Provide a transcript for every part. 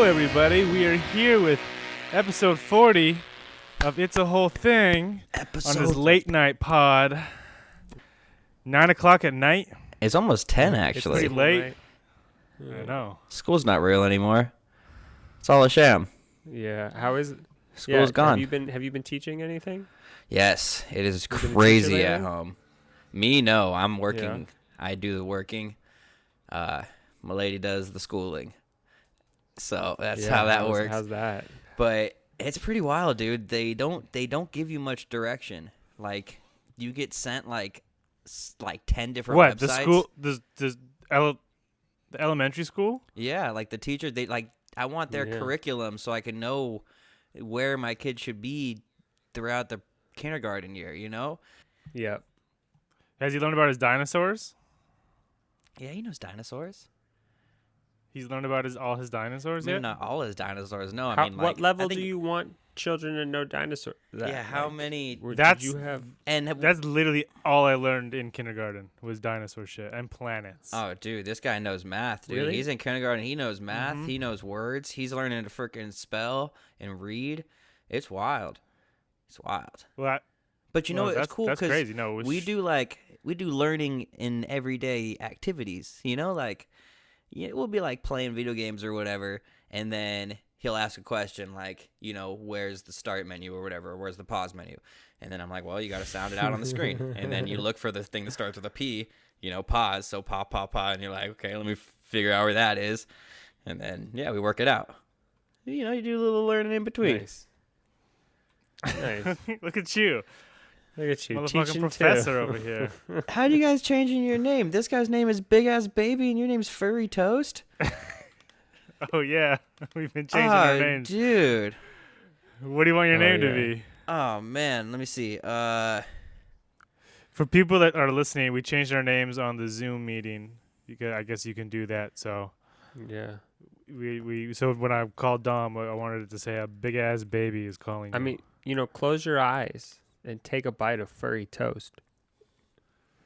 everybody. We are here with episode 40 of It's a Whole Thing on this late night pod. 9 o'clock at night. It's almost 10, actually. It's pretty late. I know. School's not real anymore. It's all a sham. Yeah. How is it? School's gone. Have you been teaching anything? Yes, it is crazy at home. Me, no. I'm working. Yeah. I do the working. My lady does the schooling. So that's how that works. How's that? But it's pretty wild, dude. They don't give you much direction. Like, you get sent like 10 different websites. The school? The elementary school? Yeah, like the teacher, I want their curriculum so I can know where my kid should be throughout the kindergarten year, you know? Yeah. Has he learned about his dinosaurs? Yeah, he knows dinosaurs. He's learned about all his dinosaurs yet? Not all his dinosaurs, no. What level do you want children to know dinosaurs? How many? That's literally all I learned in kindergarten was dinosaur shit and planets. Oh, dude, this guy knows math, dude. Really? He's in kindergarten. He knows math. Mm-hmm. He knows words. He's learning to freaking spell and read. It's wild. It's wild. But you know, it's cool because crazy. No, we do learning in everyday activities. You know, like we'll be like playing video games or whatever, and then he'll ask a question like, you know, where's the start menu or whatever, or where's the pause menu? And then I'm like, well, you got to sound it out on the screen. And then you look for the thing that starts with a P, you know, pause. So pa, pa, pa. And you're like, okay, let me figure out where that is. And then, we work it out. You know, you do a little learning in between. Nice. Look at you. Look at you. Motherfucking professor over here. How do you guys changing your name? This guy's name is Big Ass Baby and your name's Furry Toast? Oh, yeah. We've been changing our names. Dude. What do you want your name to be? Oh, man. Let me see. For people that are listening, we changed our names on the Zoom meeting. I guess you can do that. So, yeah. So when I called Dom, I wanted it to say a big ass baby is calling you. I mean, close your eyes and take a bite of furry toast.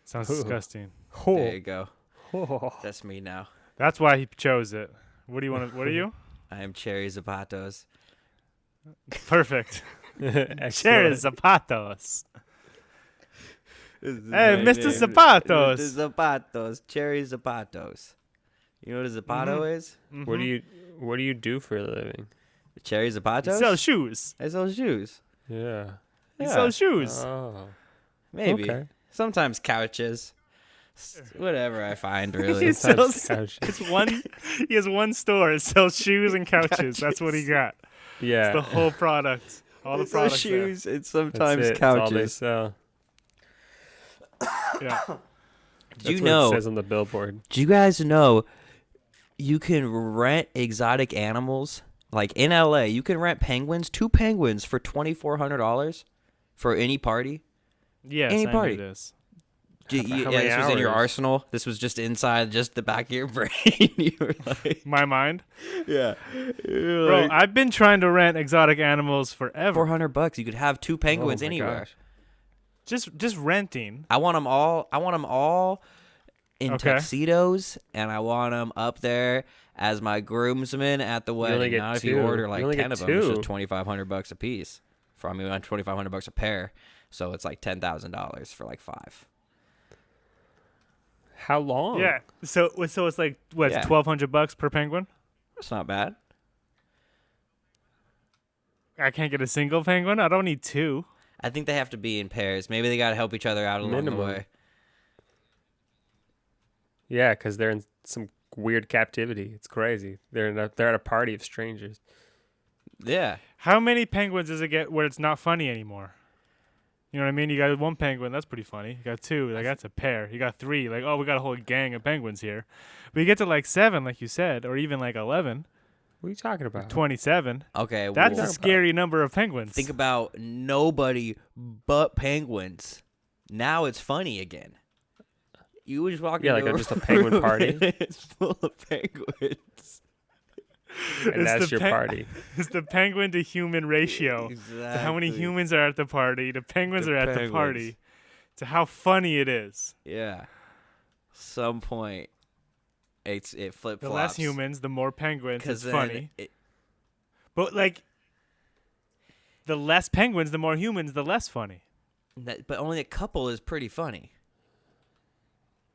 Sounds disgusting. There you go. That's me now. That's why he chose it. What do you want? What are you? I am Cherry Zapatos. Perfect. Cherry Zapatos. Hey, Mr. Zapatos. Mr. Zapatos. Cherry Zapatos. You know what a Zapato is? Mm-hmm. What do you do for a living? Cherry Zapatos? I sell shoes. I sell shoes. Yeah. He sells shoes. Oh. Maybe. Okay. Sometimes couches. Whatever I find, really. He sells couches. He has one store. It sells shoes and couches. That's what he got. Yeah. It's the whole product. All the products. Shoes there. and sometimes couches. That's all they sell. Yeah. That's what it says on the billboard. Do you guys know you can rent exotic animals? Like in LA, you can rent penguins, 2 penguins for $2,400 for any party. Yes, any party. I knew this. This was in your arsenal. This was just inside, just the back of your brain. You were like, my mind. Yeah, bro. I've been trying to rent exotic animals forever. $400. You could have 2 penguins anywhere. Gosh. Just renting. I want them all in tuxedos, and I want them up there as my groomsmen at the wedding. Now, if you order like 10 of them, it's just $2,500 a piece. $2,500 a pair. So it's like $10,000 for like 5. How long? Yeah. So it's like what? Yeah. $1,200 per penguin. That's not bad. I can't get a single penguin. I don't need 2. I think they have to be in pairs. Maybe they got to help each other out along the way. Yeah, because they're in some weird captivity. It's crazy. They're at a party of strangers. Yeah. How many penguins does it get where it's not funny anymore? You know what I mean? You got 1 penguin, that's pretty funny. You got 2, like that's a pair. You got 3, like, oh, we got a whole gang of penguins here. But you get to like 7, like you said, or even like 11. What are you talking about? 27. Okay. That's a scary number of penguins. Think about nobody but penguins. Now it's funny again. You would just walk into like just a penguin party. It's full of penguins. And that's your party. It's the penguin to human ratio. Exactly. To how many humans are at the party, the penguins are at the party, to how funny it is. Yeah. Some point, it flip flops. The less humans, the more penguins. It's funny. But like, the less penguins, the more humans, the less funny. But only a couple is pretty funny.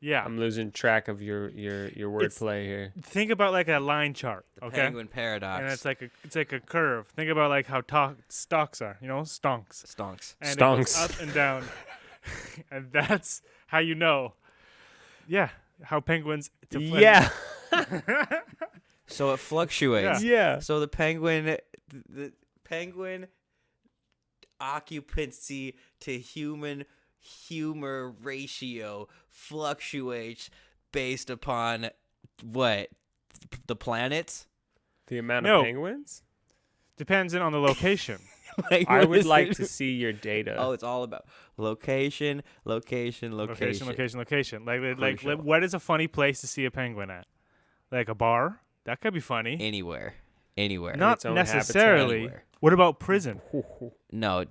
Yeah, I'm losing track of your wordplay here. Think about like a line chart. The penguin paradox. And it's like a curve. Think about like how stalks are. Stonks. Stonks. And Stonks. It goes up and down, and that's how you know. Yeah, how penguins. Yeah. So it fluctuates. Yeah. So the penguin occupancy to human humor ratio fluctuates based upon what? The planets? The amount of penguins? Depends on the location. I would like to see your data. Oh, it's all about location. Like what is a funny place to see a penguin at? Like a bar? That could be funny. Anywhere. Not necessarily. What about prison? No,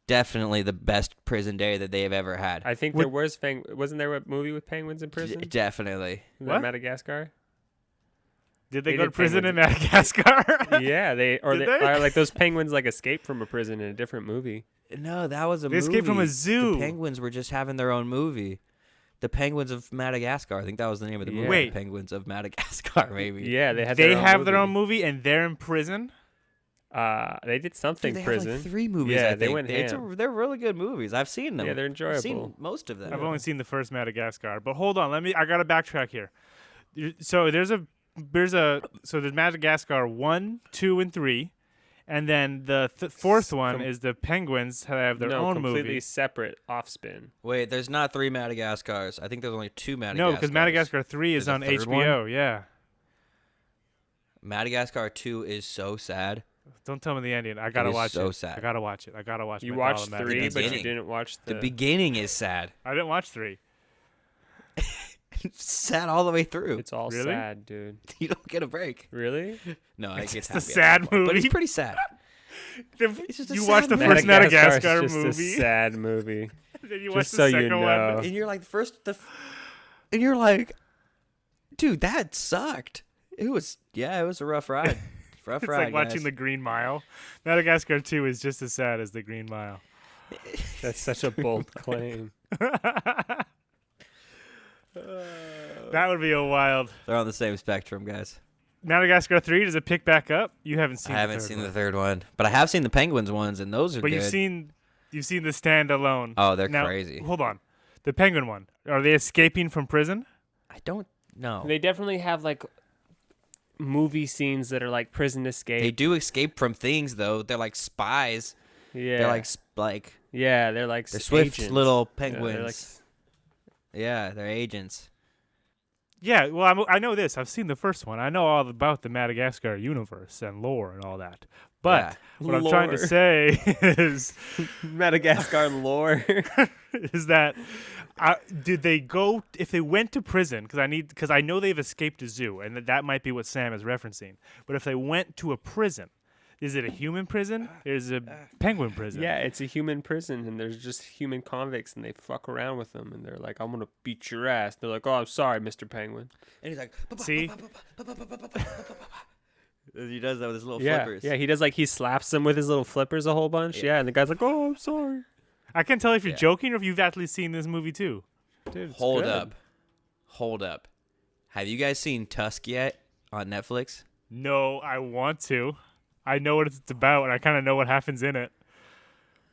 definitely the best prison day that they have ever had. I think there wasn't there a movie with penguins in prison? Definitely. What? Madagascar? Did they go to prison in Madagascar? Yeah, or like those penguins like escaped from a prison in a different movie. No, that was a movie. They escaped from a zoo. The penguins were just having their own movie. The Penguins of Madagascar. I think that was the name of the movie. Wait. The Penguins of Madagascar, maybe. Yeah, they have their own movie and they're in prison? They did something Dude, they prison. have like 3 movies, yeah, I think. They went ham. They're really good movies. I've seen them. Yeah, they're enjoyable. I've seen most of them. I've only seen the first Madagascar. But hold on, I got to backtrack here. So there's Madagascar 1, 2, and 3. And then the fourth one is the penguins have their own movie. Completely separate off-spin. Wait, there's not 3 Madagascars. I think there's only 2 Madagascars. No, because Madagascar 3 is on HBO. Yeah. Madagascar 2 is so sad. Don't tell me the ending. I gotta watch it. So sad. I gotta watch it. You watched 3, but you didn't watch the beginning is sad. I didn't watch 3. It's sad all the way through. It's all really? sad, dude. You don't get a break. Really? No, it's just a sad movie. But it's pretty sad. You watched the first Madagascar just movie. It's a sad movie. Then you watched the second one. And you're like and you're like, dude, that sucked. It was a rough ride. Rough it's ride, like watching guys. The Green Mile. Madagascar 2 is just as sad as The Green Mile. That's such a bold claim. That would be a wild. They're on the same spectrum, guys. Madagascar 3, does it pick back up? You haven't seen. I haven't seen the third one, but I have seen the Penguins ones, and those are good. But you've seen the standalone. Oh, they're now, crazy. Hold on, the Penguin one. Are they escaping from prison? I don't know. They definitely have like movie scenes that are like prison escape. They do escape from things though. They're like spies. Yeah. They're like they're swift agents. little penguins. Yeah, they're agents. Yeah, well, I know this. I've seen the first one. I know all about the Madagascar universe and lore and all that. But what I'm trying to say is Madagascar lore is that did they go if they went to prison? Because I know they've escaped a zoo, and that might be what Sam is referencing. But if they went to a prison, is it a human prison? Is it a penguin prison? Yeah, it's a human prison, and there's just human convicts, and they fuck around with them, and they're like, "I'm gonna beat your ass." They're like, "Oh, I'm sorry, Mr. Penguin." And he's like, "See." He does that with his little flippers. Yeah, he slaps them with his little flippers a whole bunch. Yeah, and the guy's like, "Oh, I'm sorry." I can't tell if you're joking or if you've actually seen this movie too. Dude, Hold up. Have you guys seen Tusk yet on Netflix? No, I want to. I know what it's about, and I kind of know what happens in it,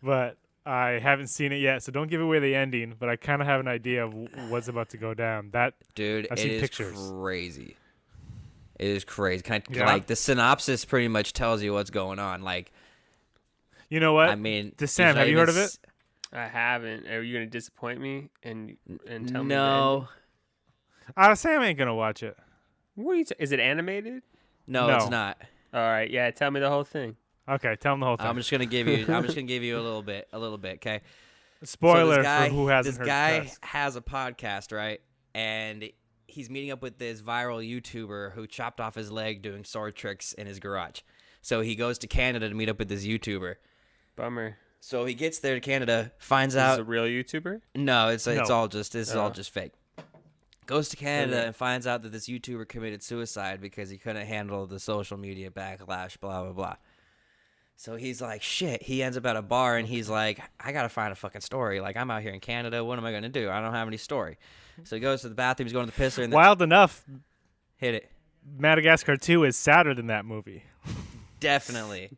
but I haven't seen it yet. So don't give away the ending. But I kind of have an idea of what's about to go down. I've seen pictures. Crazy. It is crazy. Like the synopsis pretty much tells you what's going on. Like, you know what? I mean, Sam, have you heard of it? I haven't. Are you gonna disappoint me and tell me? No. Sam ain't gonna watch it. What are you? Is it animated? No, it's not. All right, yeah. Tell me the whole thing. Okay, tell him the whole thing. I'm just gonna give you a little bit. Okay. Spoiler for who hasn't heard. This guy has a podcast, right? And he's meeting up with this viral YouTuber who chopped off his leg doing sword tricks in his garage. So he goes to Canada to meet up with this YouTuber. Bummer. So he gets there to Canada, finds out Is a real YouTuber? No, it's all just all just fake. Goes to Canada and finds out that this YouTuber committed suicide because he couldn't handle the social media backlash, blah, blah, blah. So he's like, shit. He ends up at a bar and he's like, I got to find a fucking story. Like, I'm out here in Canada. What am I going to do? I don't have any story. So he goes to the bathroom. He's going to the pisser. And Wild enough. Hit it. Madagascar 2 is sadder than that movie. Definitely.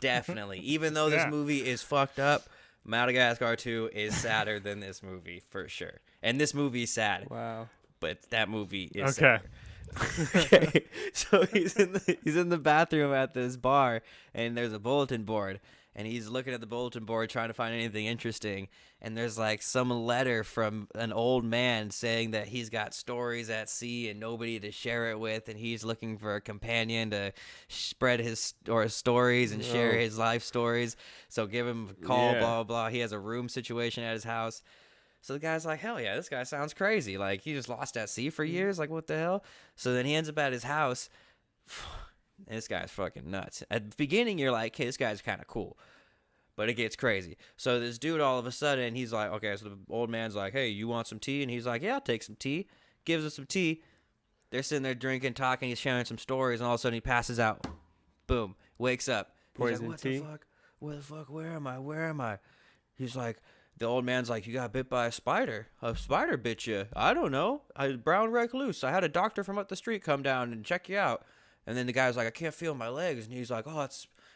Even though this movie is fucked up, Madagascar 2 is sadder than this movie for sure. And this movie is sad. Wow. But that movie is sad. Okay. So he's in the bathroom at this bar, and there's a bulletin board, and he's looking at the bulletin board trying to find anything interesting, and there's like some letter from an old man saying that he's got stories at sea and nobody to share it with, and he's looking for a companion to spread his stories and share his life stories. So give him a call, blah, blah, blah. He has a room situation at his house. So the guy's like, hell yeah, this guy sounds crazy. Like, he just lost at sea for years. Like, what the hell? So then he ends up at his house. And this guy's fucking nuts. At the beginning, you're like, hey, this guy's kind of cool. But it gets crazy. So this dude, all of a sudden, he's like, okay, so the old man's like, hey, you want some tea? And he's like, yeah, I'll take some tea. Gives us some tea. They're sitting there drinking, talking. He's sharing some stories. And all of a sudden, he passes out. Boom. Wakes up. He's like, what the fuck? Where the fuck? Where am I? Where am I? He's like... The old man's like, you got bit by a spider. A spider bit you. I don't know. Brown recluse. I had a doctor from up the street come down and check you out. And then the guy's like, I can't feel my legs. And he's like, oh,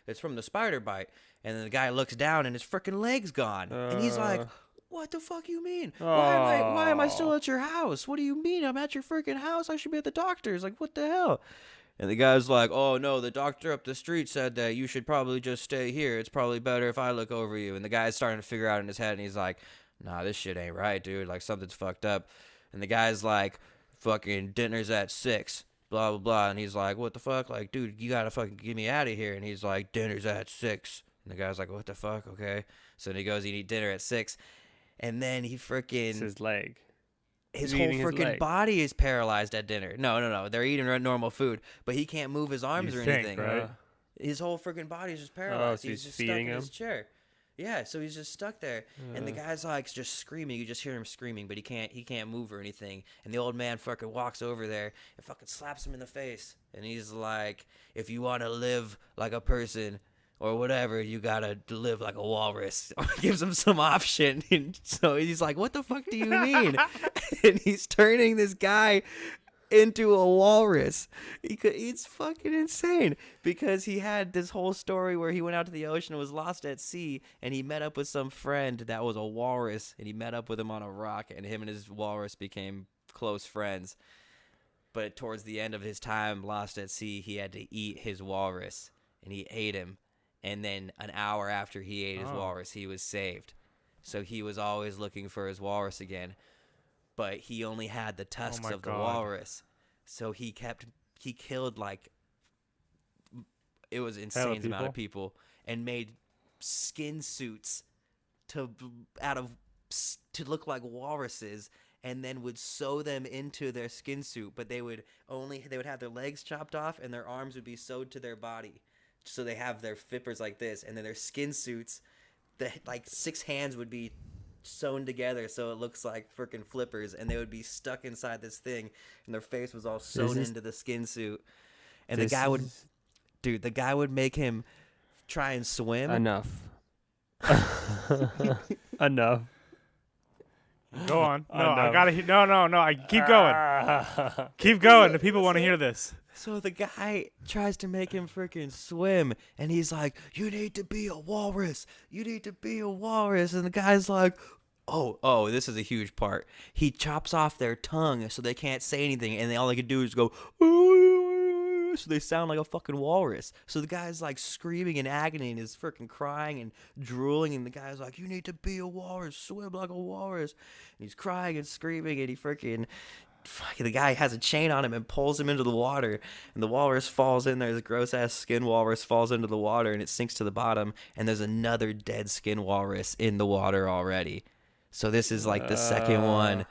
it's from the spider bite. And then the guy looks down and his freaking leg's gone. And he's like, what the fuck you mean? Why am I still at your house? What do you mean? I'm at your freaking house. I should be at the doctor's. Like, what the hell? And the guy's like, oh, no, the doctor up the street said that you should probably just stay here. It's probably better if I look over you. And the guy's starting to figure out in his head, and he's like, nah, this shit ain't right, dude. Like, something's fucked up. And the guy's like, fucking dinner's at 6, blah, blah, blah. And he's like, what the fuck? Like, dude, you got to fucking get me out of here. And he's like, dinner's at 6. And the guy's like, what the fuck? Okay. So then he goes, eat dinner at 6. And then he freaking... It's his leg. His whole freaking body is paralyzed at dinner. No. They're eating normal food, but he can't move his arms or anything. Right? His whole freaking body is just paralyzed. So he's just feeding stuck him? in his chair. Yeah, so he's just stuck there, and the guy's like just screaming. You just hear him screaming, but he can't move or anything. And the old man fucking walks over there and fucking slaps him in the face, and he's like, "If you want to live like a person." Or whatever, you gotta live like a walrus. Or gives him some option. And so he's like, what the fuck do you mean? And he's turning this guy into a walrus. It's fucking insane. Because he had this whole story where he went out to the ocean and was lost at sea. And he met up with some friend that was a walrus. And he met up with him on a rock. And him and his walrus became close friends. But towards the end of his time lost at sea, he had to eat his walrus. And he ate him. And then an hour after he ate his walrus, he was saved. So he was always looking for his walrus again. But he only had the tusks of the walrus. So he killed like, it was insane amount of people. And made skin suits to look like walruses. And then would sew them into their skin suit. But they would have their legs chopped off and their arms would be sewed to their body. So they have their flippers like this, and then their skin suits, like 6 hands would be sewn together so it looks like freaking flippers, and they would be stuck inside this thing, and their face was all sewn into the skin suit. And the guy would make him try and swim. Enough. Enough. Go on. No, I gotta. No. I keep going. Keep going. The people want to hear this. So the guy tries to make him freaking swim, and he's like, you need to be a walrus. You need to be a walrus. And the guy's like, oh, this is a huge part. He chops off their tongue so they can't say anything, and all they can do is go, ooh, so they sound like a fucking walrus. So the guy's like screaming in agony and is freaking crying and drooling, and the guy's like, you need to be a walrus, swim like a walrus. And he's crying and screaming, and he freaking... the guy has a chain on him and pulls him into the water, and the walrus falls in there. This gross-ass skin walrus falls into the water, and it sinks to the bottom, and there's another dead skin walrus in the water already. So this is like the second one.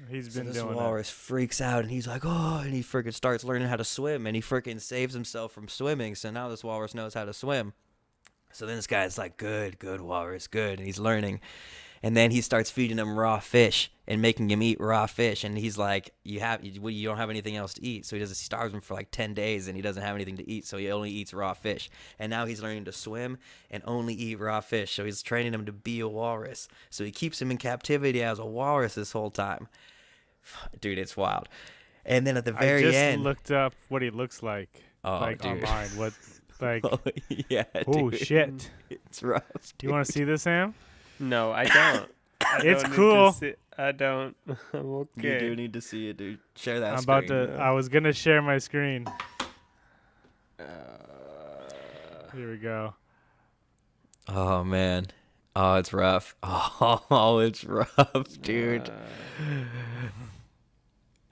He's been doing this walrus freaks out, and he's like, oh, and he freaking starts learning how to swim, and he freaking saves himself from swimming, so now this walrus knows how to swim. So then this guy's like, good walrus, good, and he's learning. And then he starts feeding him raw fish and making him eat raw fish. And he's like, you don't have anything else to eat. So he starves him for like 10 days and he doesn't have anything to eat. So he only eats raw fish. And now he's learning to swim and only eat raw fish. So he's training him to be a walrus. So he keeps him in captivity as a walrus this whole time. Dude, it's wild. And then at the very end, I just looked up what he looks like. Oh, like dude. Online. What, like? Oh, yeah. Oh, dude. shit. It's rough. Do you want to see this, Sam? No, I don't. It's cool. I don't. I'm okay. You do need to see it, dude. Share that. I was gonna share my screen. Here we go. Oh man. Oh, it's rough. Oh, it's rough, dude.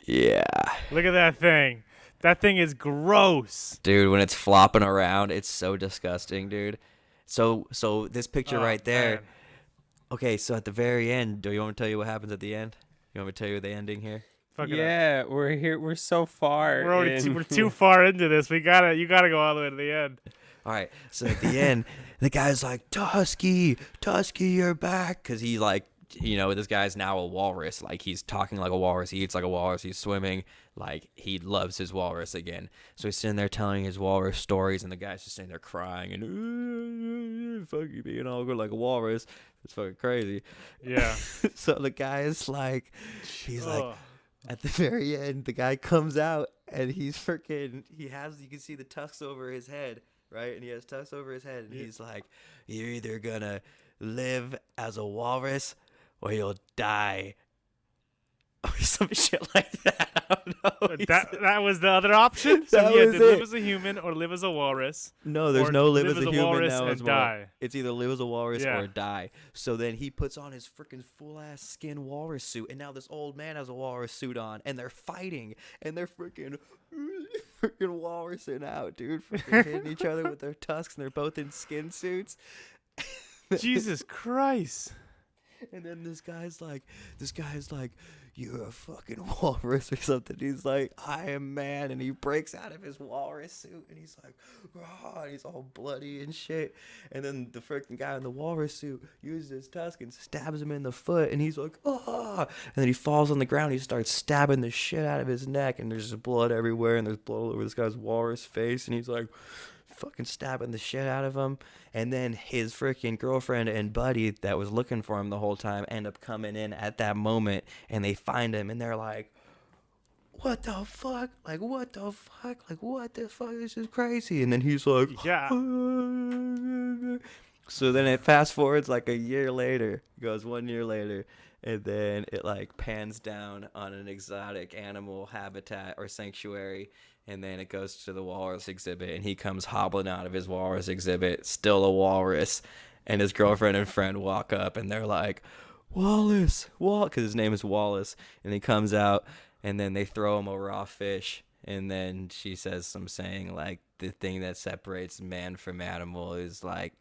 Yeah. Look at that thing. That thing is gross. Dude, when it's flopping around, it's so disgusting, dude. So this picture right there. Man. Okay, so at the very end, do you want me to tell you what happens at the end? You want me to tell you the ending here? Yeah, we're here. We're so far. We're too far into this. You gotta go all the way to the end. All right, so at the end, the guy's like, Tusky, you're back. Because he like, this guy's now a walrus. Like, he's talking like a walrus. He eats like a walrus. He's swimming. Like, he loves his walrus again. So he's sitting there telling his walrus stories, and the guy's just sitting there crying and, fuck you being all good like a walrus. It's fucking crazy. Yeah. So the guy is like, he's like, at the very end, the guy comes out, and he's freaking, you can see the tusks over his head, right? And he has tusks over his head, and he's like, you're either gonna live as a walrus or you'll die. Or some shit like that. I don't know. That was the other option? So he had to live as a human or live as a walrus. No, there's no live as a human now as well. Die. It's either live as a walrus or die. So then he puts on his freaking full-ass skin walrus suit, and now this old man has a walrus suit on, and they're fighting, and they're freaking walrusing out, dude. Freaking hitting each other with their tusks, and they're both in skin suits. Jesus Christ. And then this guy's like, you're a fucking walrus or something. He's like, I am man. And he breaks out of his walrus suit, and he's like, raw, and he's all bloody and shit. And then the freaking guy in the walrus suit uses his tusk and stabs him in the foot, and he's like, ah. And then he falls on the ground. He starts stabbing the shit out of his neck, and there's just blood everywhere, and there's blood all over this guy's walrus face, and he's like, fucking stabbing the shit out of him. And then his freaking girlfriend and buddy that was looking for him the whole time end up coming in at that moment, and they find him, and they're like, what the fuck? Like, what the fuck? Like, what the fuck? This is crazy. And then he's like, yeah. So then it fast forwards like a year later. It goes 1 year later, and then it like pans down on an exotic animal habitat or sanctuary. And then it goes to the walrus exhibit, and he comes hobbling out of his walrus exhibit, still a walrus. And his girlfriend and friend walk up, and they're like, Wallace, because his name is Wallace. And he comes out, and then they throw him a raw fish. And then she says some saying like, the thing that separates man from animal is like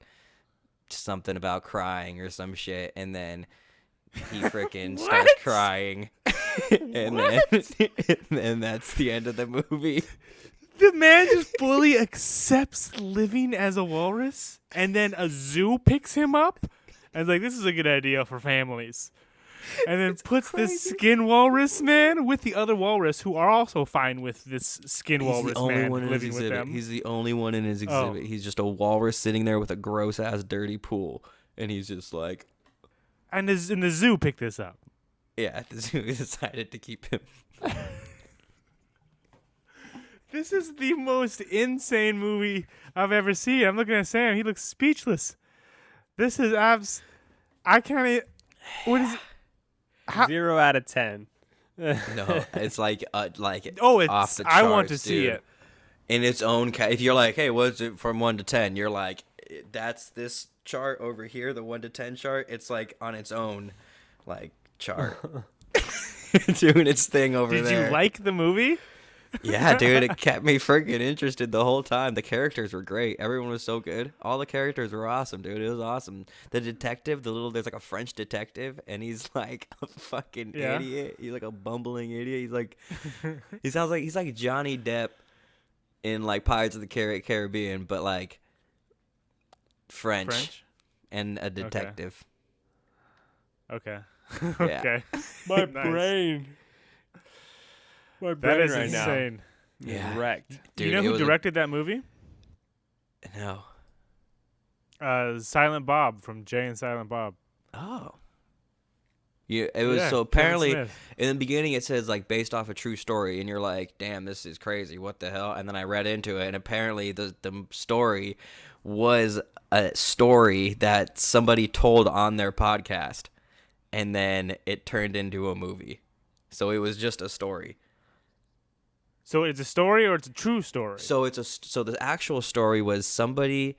something about crying or some shit. And then he freaking starts crying. And then that's the end of the movie. The man just fully accepts living as a walrus, and then a zoo picks him up and is like, this is a good idea for families. And then puts this skin walrus man with the other walrus who are also fine with this skin walrus man living with them. He's the only one in his exhibit. He's just a walrus sitting there with a gross-ass dirty pool. And he's just like... And the zoo picked this up. Yeah, the zoo decided to keep him. This is the most insane movie I've ever seen. I'm looking at Sam. He looks speechless. This is I can't. What is it? 0 out of 10. No, it's like it's off the charts, I want to see it in its own. If you're like, hey, what's it from 1 to 10? You're like, that's this chart over here, the 1 to 10 chart. It's like on its own, like chart, doing its thing over there. Did you like the movie? Yeah, dude, it kept me freaking interested the whole time. The characters were great. Everyone was so good. All the characters were awesome, dude. It was awesome. The detective, there's like a French detective, and he's like a fucking idiot. He's like a bumbling idiot. He's like, he's like Johnny Depp in like Pirates of the Caribbean, but like French? And a detective. Okay. Okay. My brain. My brain that is right insane. Now. Yeah. Wrecked. Do you know who directed that movie? No. Silent Bob from Jay and Silent Bob. Oh. Yeah, it was so apparently in the beginning it says like based off a true story, and you're like, damn, this is crazy. What the hell? And then I read into it, and apparently the story was a story that somebody told on their podcast, and then it turned into a movie. So it was just a story. So it's a story or it's a true story? So the actual story was some guy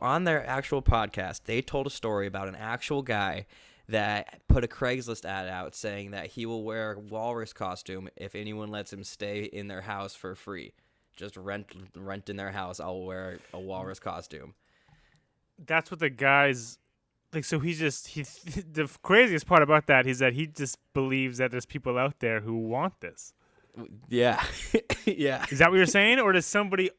on their actual podcast, they told a story about an actual guy that put a Craigslist ad out saying that he will wear a walrus costume if anyone lets him stay in their house for free. Just rent in their house. I'll wear a walrus costume. That's what the guy's like. So the craziest part about that is that he just believes that there's people out there who want this. Yeah. Yeah. Is that what you're saying? Or does somebody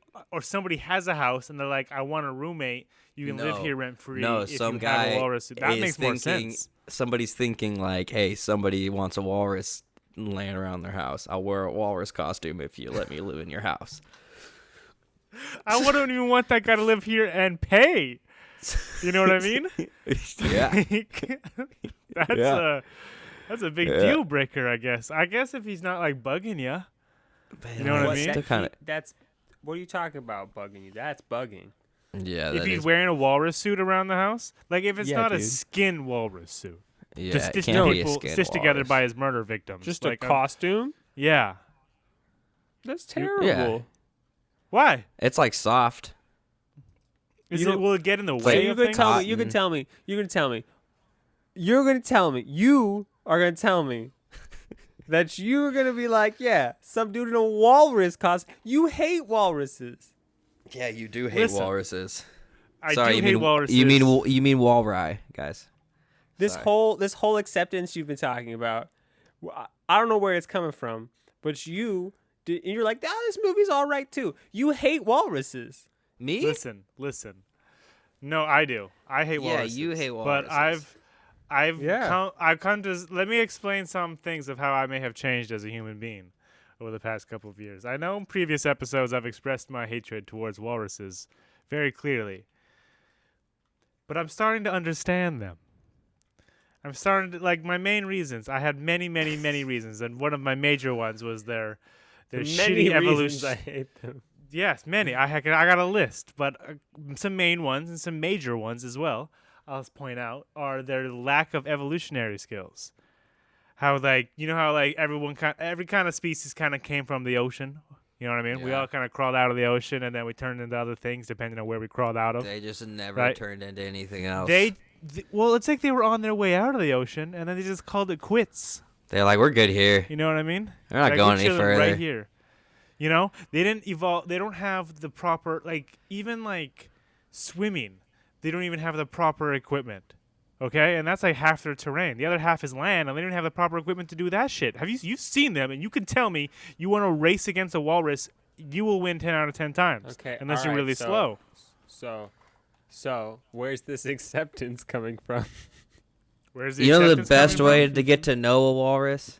has a house and they're like, I want a roommate. You can live here rent free. No, if some you guy have a walrus. That makes more sense. Somebody's thinking like, hey, somebody wants a walrus laying around their house. I'll wear a walrus costume if you let me live in your house. I wouldn't even want that guy to live here and pay. You know what I mean? Yeah. That's a big deal breaker, I guess. I guess if he's not like bugging you. You know what I mean? That's what are you talking about? Bugging you? That's bugging. Yeah. If he's wearing a walrus suit around the house, like if it's not a skin walrus suit, just stitched together by his murder victims, just like a costume. Yeah. That's terrible. Yeah. Why? It's like soft. Will it get in the way of things? You can tell me. You're going to tell me. You are going to tell me that you're going to be like, yeah, some dude in a walrus costume. You hate walruses. Yeah, you do hate walruses. I do hate walruses. You mean walrus, guys. This whole acceptance you've been talking about, I don't know where it's coming from, but you're like, this movie's all right too. You hate walruses. Me? Listen. No, I do. I hate walruses. Yeah, you hate walruses. But I've come to let me explain some things of how I may have changed as a human being over the past couple of years. I know in previous episodes I've expressed my hatred towards walruses very clearly, but I'm starting to understand them. I'm starting to, like, my main reasons. I had many, many, many reasons, and one of my major ones was their shitty evolution. I hate them. Yes, many. I got a list, but some main ones and some major ones as well, I'll point out, are their lack of evolutionary skills. How, like, you know how, like, every kind of species kind of came from the ocean? You know what I mean? Yeah. We all kind of crawled out of the ocean, and then we turned into other things depending on where we crawled out of. They just never turned into anything else. Well, it's like they were on their way out of the ocean, and then they just called it quits. They're like, we're good here. You know what I mean? They're not going any further. Right here. You know? They didn't evolve. They don't have the proper, like, even, like, swimming. They don't even have the proper equipment. Okay? And that's like half their terrain. The other half is land, and they don't have the proper equipment to do that shit. You've seen them, and you can tell me you want to race against a walrus, you will win 10 out of 10 times. Okay. Unless you're really slow. So, where's this acceptance coming from? Where's the the best way to get to know a walrus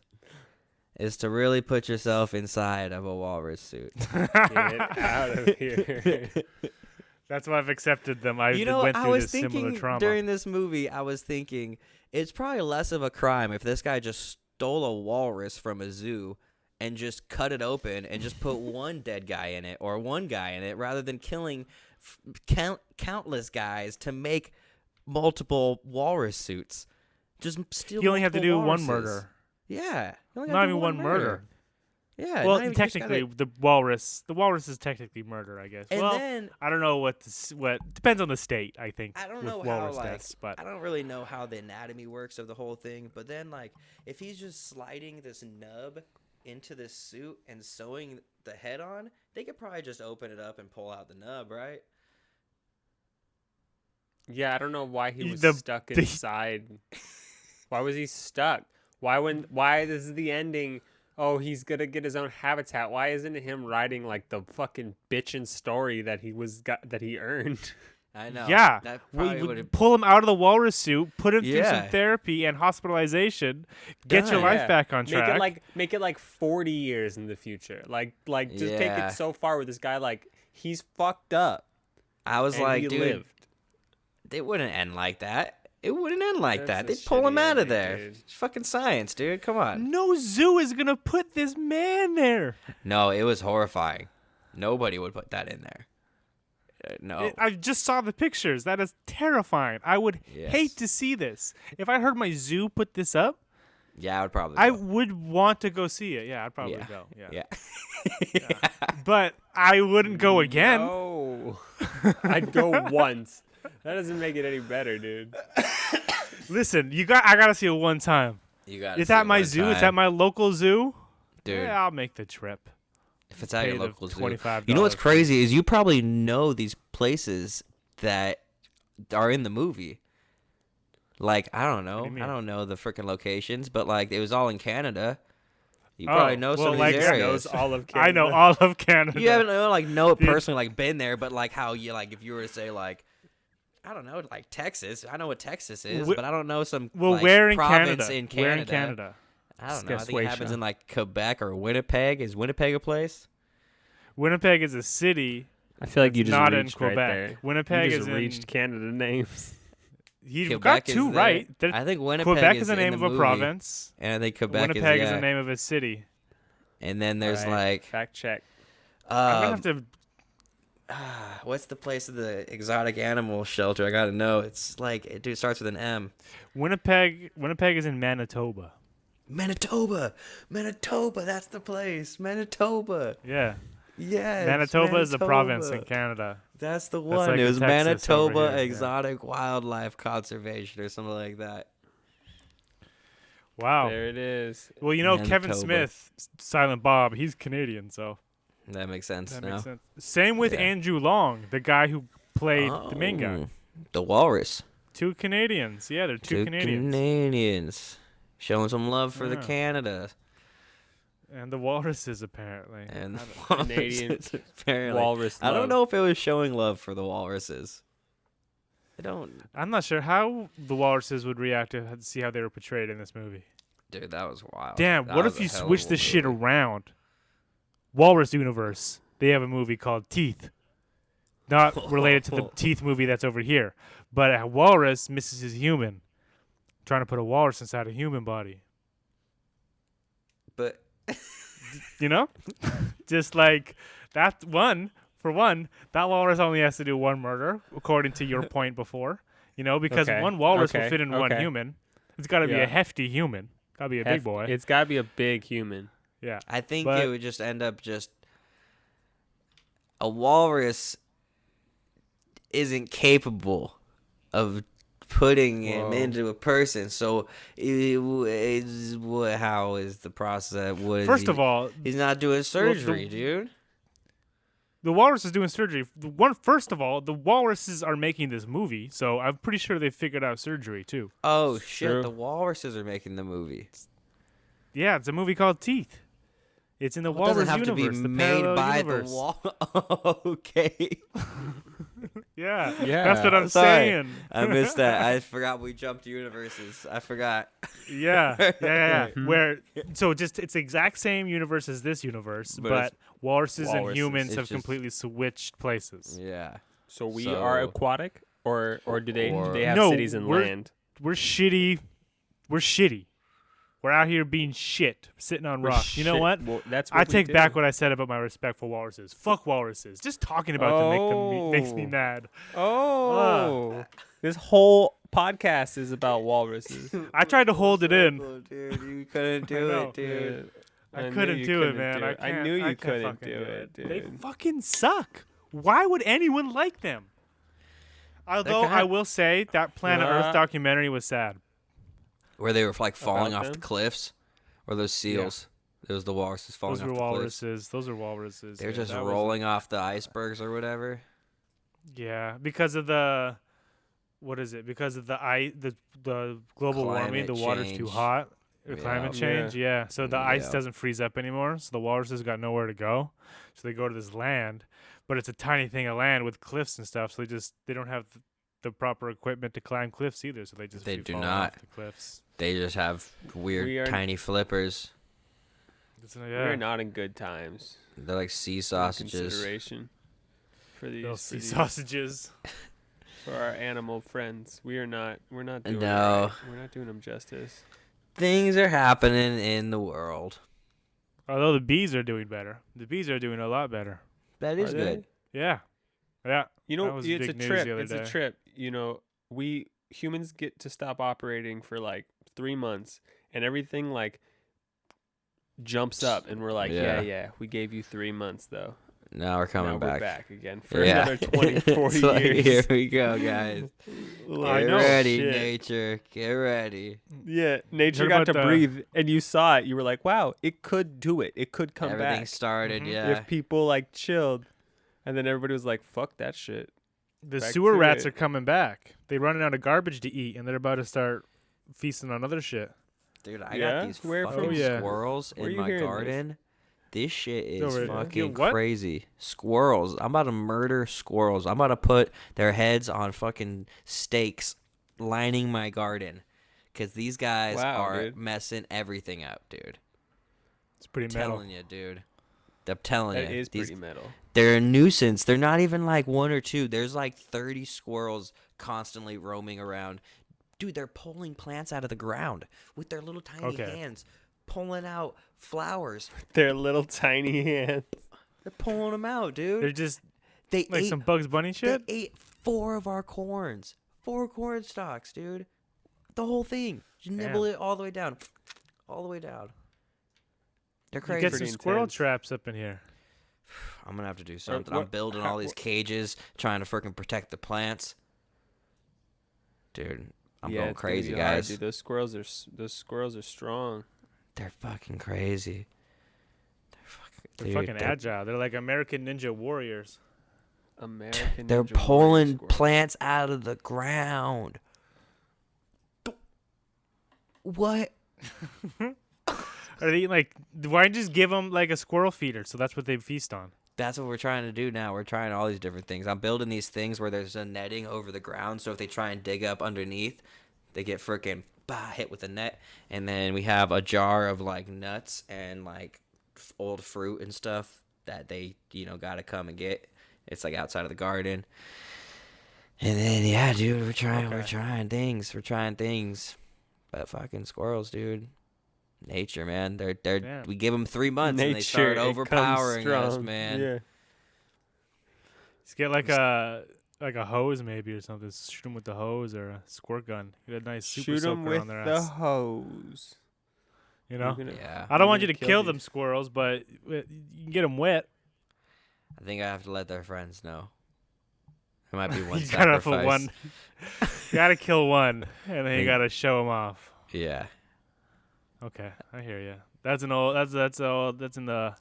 is to really put yourself inside of a walrus suit. Get out of here. That's why I've accepted them. I went through this similar trauma. During this movie, I was thinking it's probably less of a crime if this guy just stole a walrus from a zoo and just cut it open and just put one dead guy in it or one guy in it rather than killing countless guys to make multiple walrus suits. Just steal. You only have to do walruses. one murder. Yeah. Not even one murder. Yeah. Well, technically, the walrus is technically murder, I guess. And well, then, I don't know what depends on the state. I think. I don't know walrus how deaths, but I don't really know how the anatomy works of the whole thing. But then, like, if he's just sliding this nub into this suit and sewing the head on, they could probably just open it up and pull out the nub, right? Yeah, I don't know why he was stuck inside. Why was he stuck? Why this is the ending? Oh, he's gonna get his own habitat. Why isn't it him writing like the fucking bitchin' story that he earned? I know. Yeah. That we pull him out of the walrus suit, put him through some therapy and hospitalization, get your life back on track. Make it like 40 years in the future. Like just take it so far with this guy. Like, he's fucked up. I was like, dude, lived. They wouldn't end like that. It wouldn't end like that. They'd pull him out of there. Dude. It's fucking science, dude. Come on. No zoo is going to put this man there. No, it was horrifying. Nobody would put that in there. No. I just saw the pictures. That is terrifying. I would hate to see this. If I heard my zoo put this up, yeah, I would probably I would want to go see it. Yeah, I'd probably go. Yeah. But I wouldn't go again. No. I'd go once. That doesn't make it any better, dude. Listen, I gotta see it one time. It's at my zoo. It's at my local zoo. Dude, I'll make the trip. If it's at your local zoo, $25. You know what's crazy is you probably know these places that are in the movie. Like, I don't know. I don't know the freaking locations, but like it was all in Canada. You probably know some of these areas. Knows all of Canada. I know all of Canada. You haven't know it personally, like been there, but like how you like if you were to say like. I don't know, like Texas. I know what Texas is, but I don't know some where in province Canada? in Canada. Where in Canada? I don't know. I think it happens in like Quebec or Winnipeg. Is Winnipeg a place? Winnipeg is a city. I feel like you just not reached in Quebec. Right there. Winnipeg you just is reached Canada names. You've got two right. I think Winnipeg Quebec is the name name of a province. And I think Quebec Winnipeg is the name of a city. And then there's like fact check. I'm gonna have to. What's the place of the exotic animal shelter? I gotta know. It's like it starts with an M. Winnipeg is in Manitoba. Manitoba, that's the place. Manitoba. Yeah. Yeah. Manitoba is a province in Canada. That's the one. Like it was Manitoba Exotic Wildlife Conservation or something like that. Wow. There it is. Well, you know, Manitoba. Kevin Smith, Silent Bob, he's Canadian, so. That makes sense. Makes sense. Same with Andrew Long, the guy who played the main guy. The Walrus. Two Canadians. Yeah, they're two Canadians. Showing some love for the Canada. And the Walruses, apparently. And the Canadians, apparently. Walrus love. I don't know if it was showing love for the Walruses. I'm not sure how the Walruses would react to see how they were portrayed in this movie. Dude, that was wild. Damn, what if you switch this shit around? Walrus universe, they have a movie called Teeth. Not related to the Teeth movie that's over here. But a walrus misses his human. Trying to put a walrus inside a human body. But... you know? Just like, that one, for one, that walrus only has to do one murder, according to your point before. You know, because one walrus will fit in one human. It's got to be a hefty human. Got to be a big boy. It's got to be a big human. Yeah. I think it would just end up a walrus isn't capable of putting him into a person. So how is the process? First of all, he's not doing surgery, dude. The walrus is doing surgery. First of all, the walruses are making this movie, so I'm pretty sure they figured out surgery too. Oh shit! True. The walruses are making the movie. Yeah, it's a movie called Teeth. It's in the Walrus universe. It doesn't have to be made by the wall. Okay. Yeah, that's what I'm saying. I missed that. I forgot we jumped universes. I forgot. Yeah. It's the exact same universe as this universe, but walruses and humans have completely switched places. Yeah. So we are aquatic, or do they have cities and land? We're shitty. We're shitty. We're out here being shit, sitting on rocks. You know what? Well, that's what I take back what I said about my respect for walruses. Fuck walruses. Just talking about them makes me mad. This whole podcast is about walruses. I tried to hold it in. Dude, you couldn't do it, dude. I couldn't do it, man. I knew you couldn't do it, dude. They fucking suck. Why would anyone like them? Although I will say that Planet Earth documentary was sad. Where they were like falling off the cliffs, or those seals. It was the walruses falling off the cliffs. Those are walruses. They're just rolling off the icebergs or whatever. Yeah, because of the Because of the global warming, the water's too hot. Climate change, So the ice doesn't freeze up anymore. So the walruses got nowhere to go. So they go to this land. but it's a tiny thing of land with cliffs and stuff. So they don't have the proper equipment to climb cliffs either. So they do fall not off the cliffs. They just have weird tiny flippers. We're not in good times. They're like sea sausages. Consideration for these sea sausages. For our animal friends, we're not doing no. right. We're not doing them justice. Things are happening in the world. Although the bees are doing better. The bees are doing a lot better. That is good. Yeah. You know, it's a trip. A trip. You know, we humans get to stop operating for like 3 months, and everything like jumps up, and we're like, yeah, we gave you 3 months though. Now we're coming back. We're back again for another 20, 40 years. Here we go, guys. Get ready, nature. Get ready. Yeah, nature got to breathe, and you saw it. You were like, wow, it could do it. It could come back. Everything started, If people like chilled, and then everybody was like, fuck that shit. The sewer rats are coming back. They're running out of garbage to eat, and they're about to start feasting on other shit. Dude, I got these fucking squirrels in my garden. This shit is fucking crazy. Squirrels. I'm about to murder squirrels. I'm about to put their heads on fucking stakes lining my garden. Because these guys are messing everything up, dude. It's pretty metal. I'm telling you, dude. I'm telling you. It is pretty metal. They're a nuisance. They're not even like one or two. There's like 30 squirrels constantly roaming around. Dude, they're pulling plants out of the ground with their little tiny hands. Pulling out flowers. Their little tiny hands. They're pulling them out, dude. They're just like some Bugs Bunny shit? They ate 4 of our corns. 4 corn stalks, dude. The whole thing. Just nibble it all the way down. All the way down. They're crazy. You get some squirrel traps up in here. I'm going to have to do something. I'm building all these cages, trying to freaking protect the plants. Dude, I'm going crazy, guys. Dude, those squirrels are strong. They're fucking crazy. They're fucking agile. They're like American Ninja Warriors. They're pulling plants out of the ground. What? Are they like? Why don't you just give them like a squirrel feeder? So that's what they feast on. That's what we're trying to do now. We're trying all these different things. I'm building these things where there's a netting over the ground. So if they try and dig up underneath, they get freaking hit with a net. And then we have a jar of like nuts and like old fruit and stuff that they gotta come and get. It's like outside of the garden. And then dude, we're trying things. But fucking squirrels, dude. Nature, man. We give them 3 months and they start overpowering us, man. Yeah. Just get like a hose maybe or something. Shoot them with the hose or a squirt gun. Get a nice super soaker on their ass. Shoot them with the hose. You know? I don't want you to kill them squirrels, but you can get them wet. I think I have to let their friends know. There might be one you sacrifice. You gotta kill one, and then you gotta show them off. Yeah. Okay, I hear you. That's in the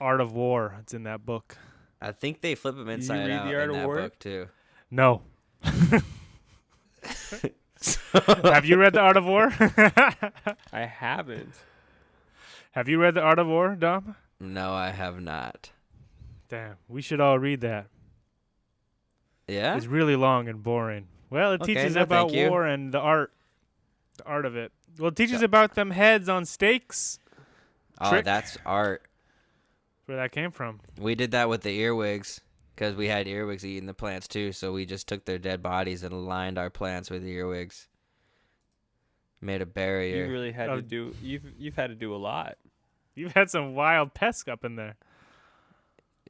Art of War. It's in that book. I think they flip them inside out in that book too. No. Have you read The Art of War? I haven't. Have you read The Art of War, Dom? No, I have not. Damn, we should all read that. Yeah? It's really long and boring. Well, it teaches about war and the art of it. Well, it teaches about them heads on stakes. Oh, that's art. Where that came from. We did that with the earwigs because we had earwigs eating the plants too. So we just took their dead bodies and lined our plants with earwigs. Made a barrier. You really had to do. You've had to do a lot. You've had some wild Pesks up in there.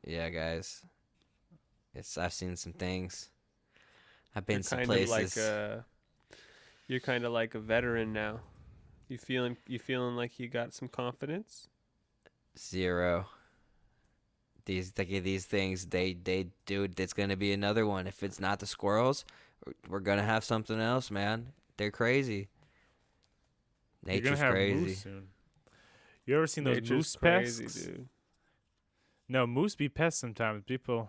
Yeah, guys. I've seen some things. I've been some places. You're kind of like a veteran now. You feeling like you got some confidence? 0. These things, dude, it's gonna be another one. If it's not the squirrels, we're gonna have something else, man. They're crazy. Nature's crazy. Moose soon. You ever seen those moose pests? Dude. No, moose be pests sometimes. People.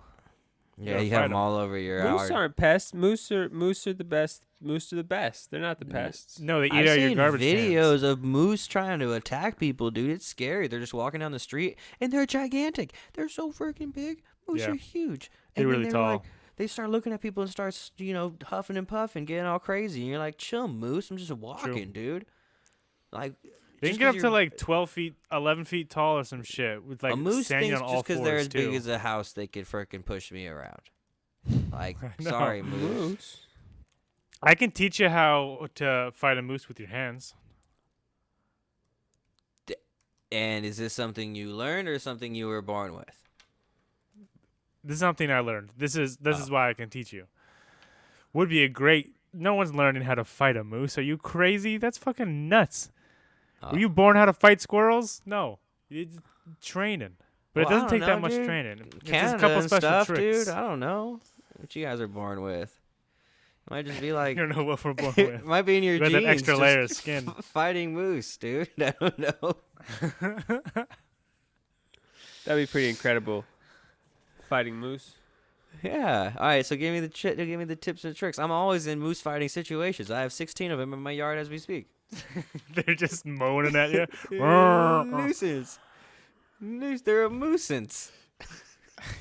Yeah, you have them all over your Moose aren't pests. Moose are the best. Moose are the best. They're not the pests. No, they eat out your garbage cans. I've seen videos of moose trying to attack people, dude. It's scary. They're just walking down the street, and they're gigantic. They're so freaking big, Moose are huge. They're really tall. Like, they start looking at people and start, huffing and puffing, getting all crazy. And you're like, chill, Moose. I'm just walking, dude. Like, they can get up to like 12 feet, 11 feet tall or some shit with like a moose standing thinks on all just because fours they're as too. big as a house, they could freaking push me around. Like, sorry, Moose. I can teach you how to fight a moose with your hands. And is this something you learned or something you were born with? This is something I learned. This is why I can teach you. Would be a great. No one's learning how to fight a moose. Are you crazy? That's fucking nuts. Were you born how to fight squirrels? No, it's training. But it doesn't take that much training. It's just a couple special tricks. Dude. I don't know what you guys are born with. It might just be like you don't know what we're born with. It might be in your genes. That extra layer of skin. Fighting moose, dude. I don't know. That'd be pretty incredible. Fighting moose. Yeah. All right. So give me the tips and tricks. I'm always in moose fighting situations. I have 16 of them in my yard as we speak. They're just moaning at you. Nuisance. They're a nuisance.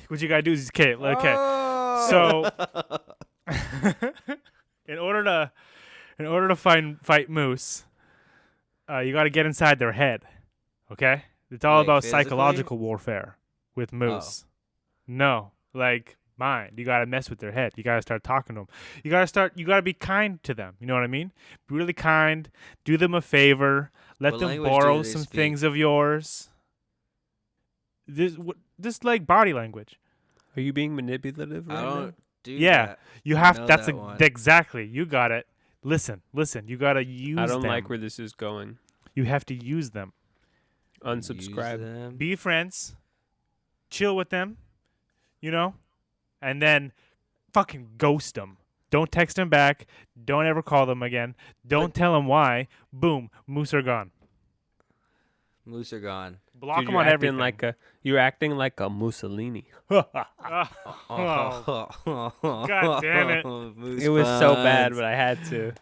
What you gotta do is okay. So in order to fight moose, you got to get inside their head. Okay, it's all about physically? Psychological warfare with moose. No, like mind. You got to mess with their head. You got to start talking to them. You got to be kind to them. You know what I mean? Be really kind. Do them a favor. Let them borrow some things of yours. This like body language. Are you being manipulative right now? That. You have. That's exactly. You got it. Listen. You got to use them. I don't like where this is going. You have to use them. Unsubscribe. Be friends. Chill with them. And then fucking ghost them. Don't text them back. Don't ever call them again. Don't tell them why. Boom. Moose are gone. Moose are gone. Block them on everything. You're acting like a Mussolini. God damn it. It was so bad, but I had to.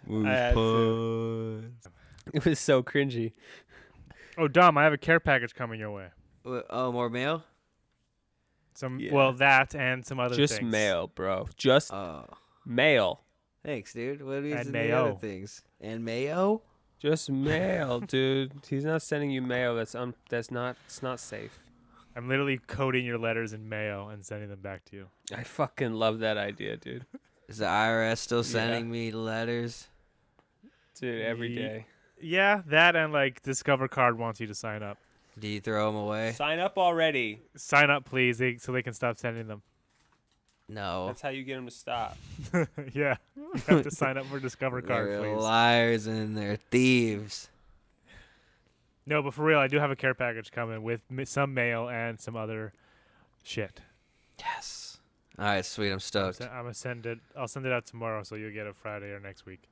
It was so cringy. Oh, Dom, I have a care package coming your way. Oh, more mail? Well, that and some other things. Just mail, bro. Just mail. Thanks, dude. What is the other things? And mayo? Just mail, dude. He's not sending you mail. It's not safe. I'm literally coding your letters in mayo and sending them back to you. I fucking love that idea, dude. Is the IRS still sending me letters? Dude, every day. Yeah, that and like Discover Card wants you to sign up. Do you throw them away? Sign up already. Sign up, please, so they can stop sending them. No. That's how you get them to stop. Yeah. You have to sign up for Discover Card, they're please. Liars and they're thieves. No, but for real, I do have a care package coming with some mail and some other shit. Yes. All right, sweet. I'm stoked. I'm gonna send it. I'll send it out tomorrow, so you'll get it Friday or next week.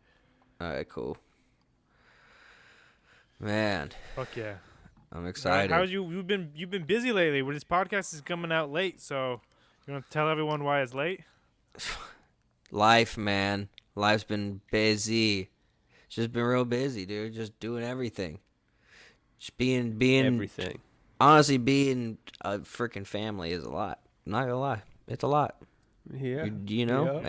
All right, cool. Man. Fuck yeah. I'm excited. How's you've been busy lately? Well, this podcast is coming out late, so you want to tell everyone why it's late? Life, man. Life's been busy. It's just been real busy, dude. Just doing everything. Just being everything. Honestly, being a freaking family is a lot. I'm not gonna lie, it's a lot. Yeah.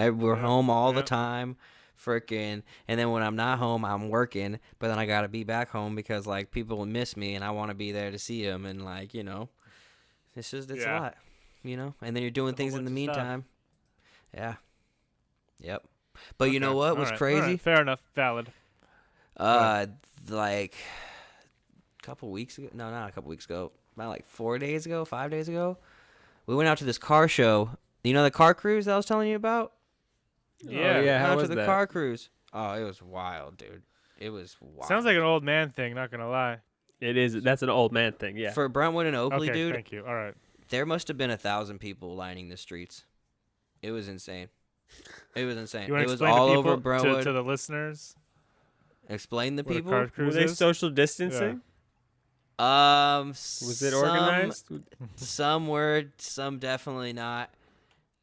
We're home all the time, freaking. And then when I'm not home, I'm working. But then I gotta be back home because like people will miss me, and I want to be there to see them. And like it's a lot. And then you're doing things in the meantime. Yeah. Yep. But you know what was crazy? Right. Fair enough. Valid. Like a couple weeks ago. No, not a couple weeks ago. About like 5 days ago. We went out to this car show. You know the car cruise that I was telling you about? Yeah. How was the car cruise? Oh, it was wild, dude. It was wild. Sounds like an old man thing, not gonna lie. It is. That's an old man thing, yeah. For Brentwood and Oakley, dude. Thank you. All right. There must have been 1,000 people lining the streets. It was insane. It was all over Brentwood. To the listeners? Explain the people? Were they social distancing? Yeah. Was it organized? Some were, some definitely not.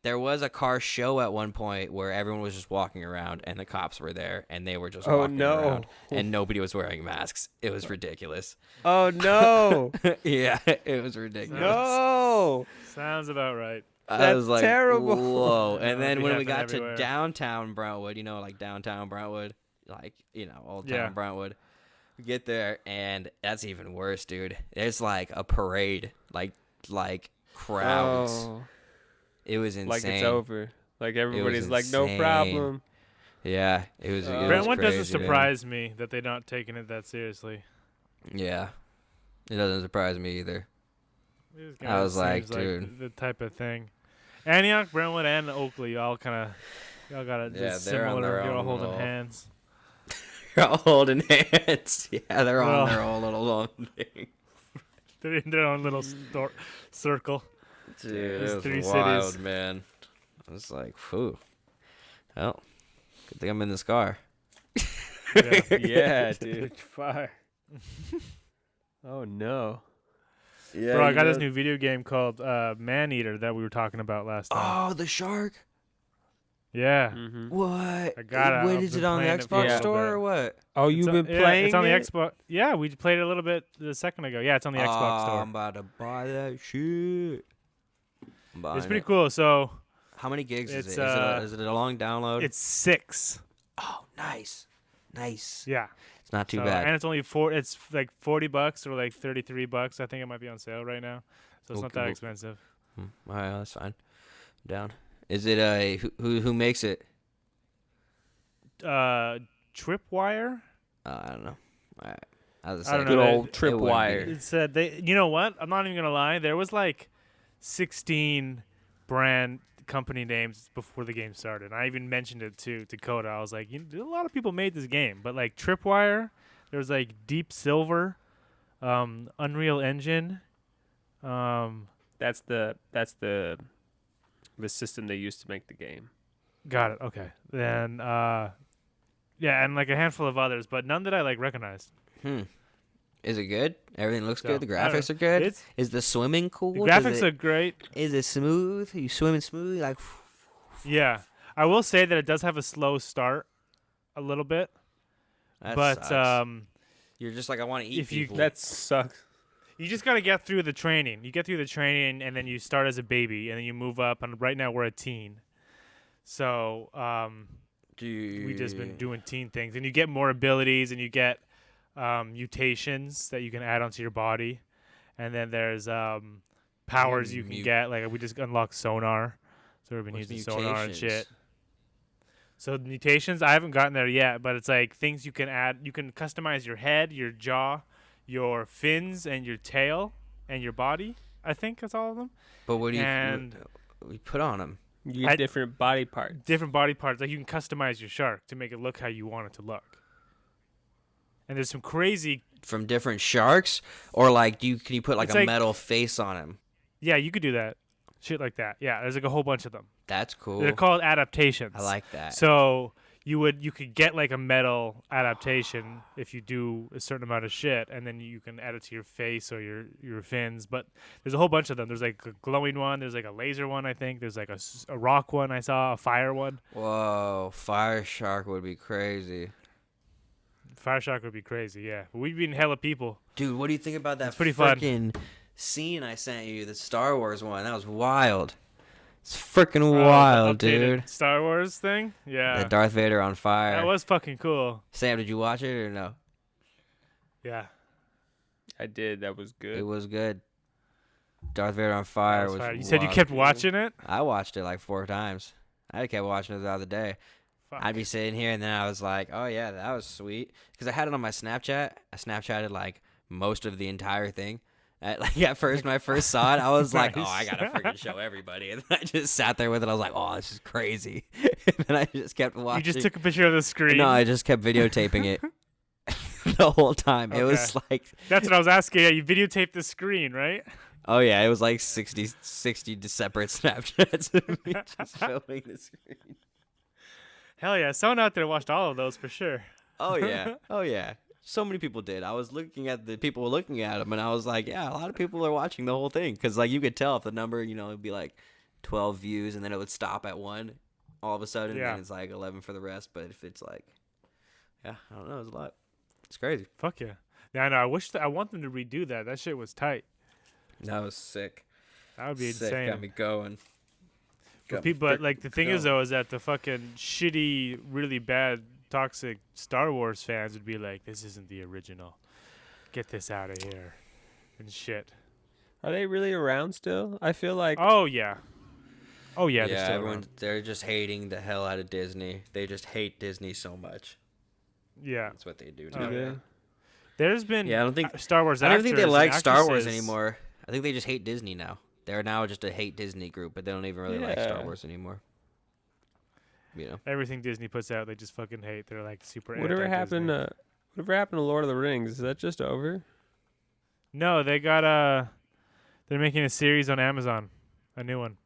There was a car show at one point where everyone was just walking around and the cops were there and they were just walking around and nobody was wearing masks. It was ridiculous. Oh, no. Yeah, it was ridiculous. No. Sounds about right. I was like, terrible. Whoa. And then when we got everywhere. to downtown Brentwood, like downtown Brentwood, like, old town Brentwood, we get there, and that's even worse, dude. There's like a parade, like crowds. Oh. It was insane. Like it's over. Like everybody's like, no problem. Yeah, it was. Brentwood crazy, doesn't surprise me that they're not taking it that seriously. Yeah, it doesn't surprise me either. I was like, dude, the type of thing. Antioch, Brentwood, and Oakley all got a similar. You're all holding hands. You're all holding hands. Yeah, they're on their own little thing. They're in their own little circle. Dude, it was wild, cities. Man. I was like, whew. Well, good thing I'm in this car. Yeah, dude. Fire. Oh, no. Yeah, bro, I got this new video game called Maneater that we were talking about last time. Oh, the shark? Yeah. Mm-hmm. What? I got it. Wait, is it on the Xbox store or what? Oh, you've been playing it's on the Xbox. Yeah, we played it a little bit a second ago. Yeah, it's on the Xbox store. I'm about to buy that shit. It's pretty cool. So, how many gigs is it? Is it a long download? It's 6. Oh, nice. Yeah. It's not too bad. And it's only it's like $40 or like $33. I think it might be on sale right now. So it's not that expensive. All right, that's fine. Down. Is it who makes it? Tripwire? I don't know. All right. I don't know. Good old Tripwire. It said you know what? I'm not even gonna lie. There was like 16 brand company names before the game started. I even mentioned it to Dakota. I was like, a lot of people made this game, but like Tripwire, there was like Deep Silver, Unreal Engine. That's the system they used to make the game. Got it. Okay. Then and like a handful of others, but none that I like recognized. Is it good? Everything looks good. The graphics are good. Is the swimming cool? The graphics are great. Is it smooth? Are you swimming smooth? Like, yeah. I will say that it does have a slow start, a little bit. But sucks. You're just like, I want to eat people. That sucks. You just gotta get through the training. You get through the training, and then you start as a baby, and then you move up. And right now we're a teen, so we just been doing teen things, and you get more abilities, and you get mutations that you can add onto your body, and then there's powers you can get. Like we just unlocked sonar, so we've been using sonar and shit. So mutations, I haven't gotten there yet, but it's like things you can add. You can customize your head, your jaw, your fins, and your tail, and your body. I think that's all of them. But what do we put on them? You get different body parts. Different body parts. Like you can customize your shark to make it look how you want it to look. And there's some crazy from different sharks, or like can you put like a metal face on him? Yeah, you could do that. Shit like that. Yeah, there's like a whole bunch of them. That's cool. They're called adaptations. I like that. So you could get like a metal adaptation if you do a certain amount of shit, and then you can add it to your face or your fins. But there's a whole bunch of them. There's like a glowing one. There's like a laser one, I think. There's like a rock one I saw, a fire one. Whoa, fire shark would be crazy. Fire shark would be crazy, yeah. We've been hella people. Dude, what do you think about that pretty fun scene I sent you, the Star Wars one? That was wild. It's freaking wild, dude. Star Wars thing? Yeah. The Darth Vader on fire. That was fucking cool. Sam, did you watch it or no? Yeah. I did. That was good. It was good. Darth Vader on fire was You said you kept watching it? I watched it like 4 times. I kept watching it the other day. Fuck. I'd be sitting here, and then I was like, oh, yeah, that was sweet. Because I had it on my Snapchat. I Snapchatted like most of the entire thing. At first, when I first saw it, I was like, oh, I got to freaking show everybody. And then I just sat there with it. I was like, oh, this is crazy. And then I just kept watching. You just took a picture of the screen? No, I just kept videotaping it the whole time. Okay. It was like... That's what I was asking. Yeah, you videotaped the screen, right? Oh, yeah. It was like 60 separate Snapchats of me just filming the screen. Hell yeah. Someone out there watched all of those for sure. Oh, yeah. Oh, yeah. So many people did. I was looking at the people looking at them, and I was like, yeah, a lot of people are watching the whole thing. Because, like, you could tell if the number, it would be like 12 views, and then it would stop at 1 all of a sudden, and then it's like 11 for the rest. But if it's like, yeah, I don't know. It's a lot. It's crazy. Fuck yeah. Yeah, I know. I want them to redo that. That shit was tight. That was sick. That would be sick. insane. Got me going. But like the thing is though, is that the fucking shitty, really bad, toxic Star Wars fans would be like, "This isn't the original. Get this out of here," and shit. Are they really around still? I feel like. Oh yeah. Yeah, they're just hating the hell out of Disney. They just hate Disney so much. Yeah, that's what they do. Now. Yeah. There's been I don't think Star Wars. I don't think they like Star Wars anymore. I think they just hate Disney now. They're now just a hate Disney group, but they don't even really like Star Wars anymore. You know, everything Disney puts out, they just fucking hate. They're like super. Whatever happened to Lord of the Rings? Is that just over? No, they got they're making a series on Amazon, a new one.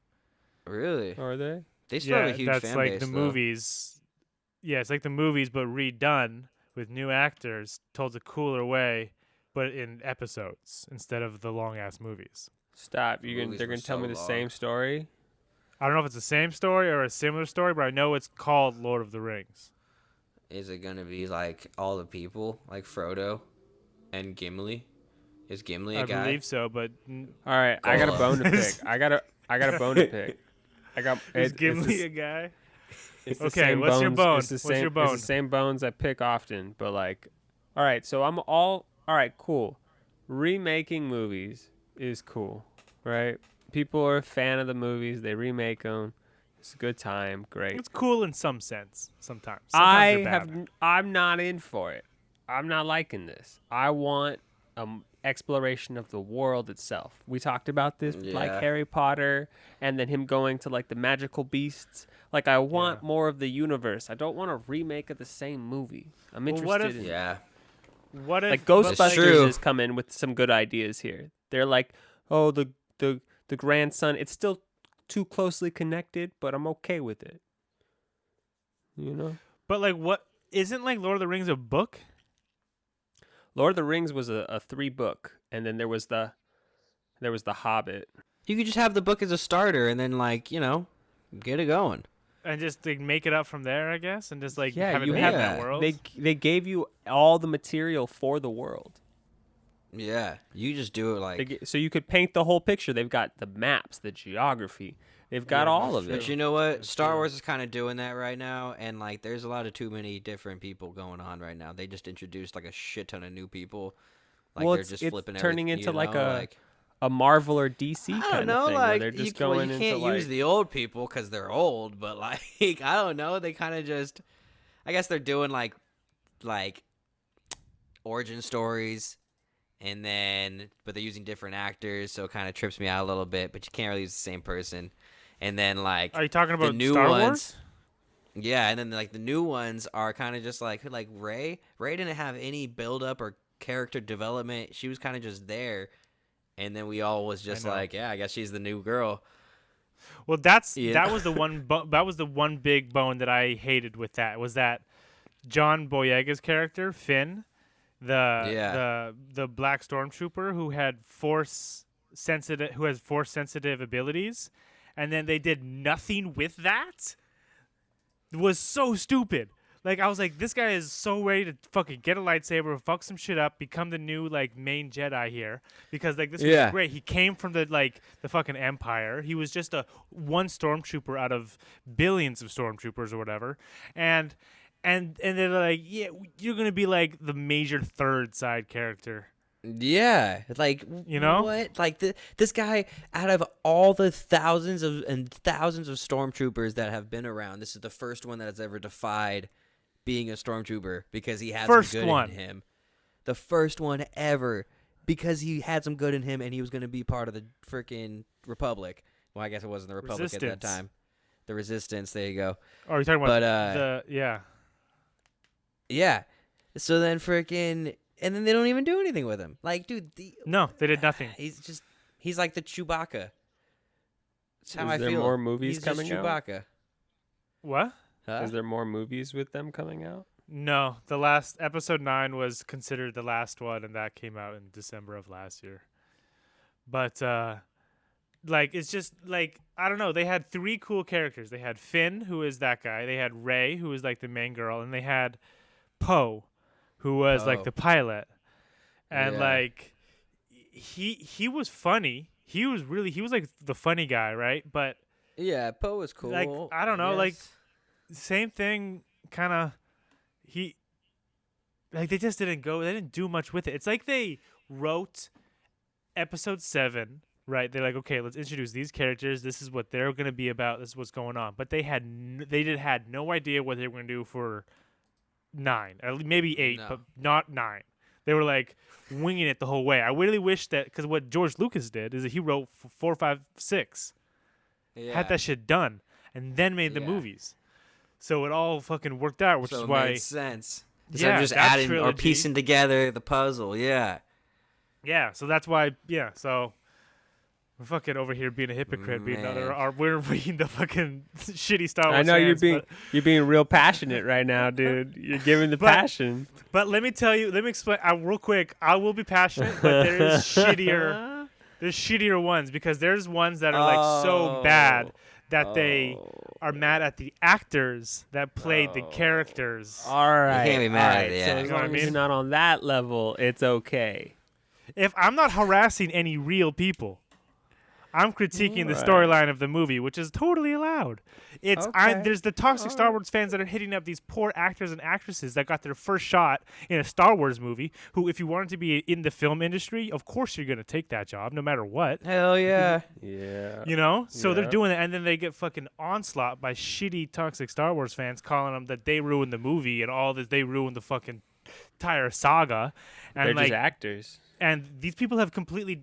Really? Are they? They still have a huge fan base. That's like the movies. Yeah, it's like the movies, but redone with new actors, told a cooler way, but in episodes instead of the long ass movies. Stop! They're gonna tell me the same story. I don't know if it's the same story or a similar story, but I know it's called Lord of the Rings. Is it gonna be like all the people, like Frodo and Gimli? Is Gimli a guy? I believe so, but all right, I got a bone to pick. I got a bone to pick. Is Gimli a guy? It's okay, what's your bone? What's your bone? It's the same bones I pick often, but like, all right, so all right, cool. Remaking movies is cool, right? People are a fan of the movies. They remake them. It's a good time. Great. It's cool in some sense. Sometimes I'm not in for it. I'm not liking this. I want exploration of the world itself. We talked about this, like Harry Potter, and then him going to like the magical beasts. Like I want more of the universe. I don't want a remake of the same movie. I'm interested in what if like Ghostbusters has come in with some good ideas here. They're like, oh, the grandson. It's still too closely connected, but I'm okay with it. You know. But like, what isn't like Lord of the Rings a book? Lord of the Rings was a 3-book, and then there was the Hobbit. You could just have the book as a starter, and then like get it going, and just like make it up from there, I guess, and just like have that world. They gave you all the material for the world. Yeah, you just do it like so you could paint the whole picture. They've got the maps, the geography. They've got all of it. But you know what? Star Wars is kind of doing that right now, and like there's a lot of too many different people going on right now. They just introduced like a shit ton of new people. Like they're just flipping it's turning into like a Marvel or DC kind of thing. Like where they're just you can't use the old people because they're old, but like I don't know. They kind of just, I guess they're doing like origin stories. And then, but they're using different actors, so it kind of trips me out a little bit. But you can't really use the same person. And then, like, are you talking about the new Star ones? Wars? Yeah, and then like the new ones are kind of just like Rey. Rey didn't have any build up or character development. She was kind of just there, and then we all was just like, yeah, I guess she's the new girl. Well, that was the one. That was the one big bone that I hated with that. Was that John Boyega's character Finn? The black stormtrooper who has force sensitive abilities, and then they did nothing with that. It was so stupid. Like I was like, this guy is so ready to fucking get a lightsaber, fuck some shit up, become the new like main Jedi here, because like this was great. He came from the fucking Empire. He was just one stormtrooper out of billions of stormtroopers or whatever, and they're like, yeah, you're going to be, like, the major third side character. Yeah. Like, what? Like, this guy, out of all the thousands of stormtroopers that have been around, this is the first one that has ever defied being a stormtrooper because he had some good in him. The first one ever because he had some good in him and he was going to be part of the freaking Republic. Well, I guess it wasn't the Republic at that time. The Resistance. There you go. Oh, you're talking about Yeah. So then freaking, and then they don't even do anything with him. Like, dude. No, they did nothing. He's like the Chewbacca. That's how I feel. Is there more movies he's coming just Chewbacca. out? What? Huh? Is there more movies with them coming out? No. The last, episode 9 was considered the last one, and that came out in December of last year. But, like, it's just, like, I don't know. They had 3 cool characters. They had Finn, who is that guy. They had Rey, who was, like, the main girl. And they had Poe, who was like the pilot, and like he was funny. He was like the funny guy, right? But Yeah, Poe was cool. Like, I don't know, like, same thing, kind of, like, they just they didn't do much with it. It's like they wrote episode 7, right? They're like, okay, let's introduce these characters. This is what they're going to be about. This is what's going on. But they had no idea what they were going to do for 9, maybe 8, but not 9. They were like winging it the whole way. I really wish that, because what George Lucas did is that he wrote 4, 5, 6, had that shit done, and then made the movies. So it all fucking worked out, which is why it made sense. Instead of just adding or piecing together the puzzle. Yeah. Yeah, so that's why. Yeah, so we're fucking over here being a hypocrite, we're reading the fucking shitty Star Wars. I know fans, you're being real passionate right now, dude. You're giving the passion. But let me explain real quick. I will be passionate, but there is shittier. There's shittier ones, because there's ones that are like so bad that they are mad at the actors that played the characters. All right, you can't be mad at the So as long as you're not on that level, it's okay. If I'm not harassing any real people, I'm critiquing the storyline of the movie, which is totally allowed. There's the toxic Star Wars fans that are hitting up these poor actors and actresses that got their first shot in a Star Wars movie, who, if you wanted to be in the film industry, of course you're going to take that job no matter what. Hell yeah. Yeah. You know? So they're doing it, and then they get fucking onslaught by shitty toxic Star Wars fans calling them that they ruined the movie and all that, they ruined the fucking entire saga. And they're just actors. And these people have completely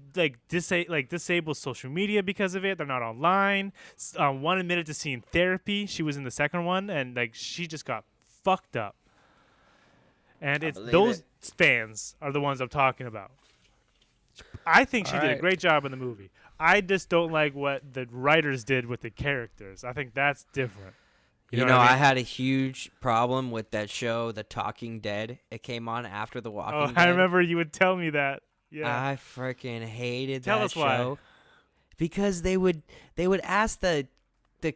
disabled social media because of it. They're not online. One admitted to seeing therapy. She was in the second one, and like she just got fucked up. And it's those fans are the ones I'm talking about. I think she did a great job in the movie. I just don't like what the writers did with the characters. I think that's different. You know I had a huge problem with that show, The Talking Dead. It came on after The Walking Dead. I remember you would tell me that. Yeah. I freaking hated that show. Tell us why. Because they would ask the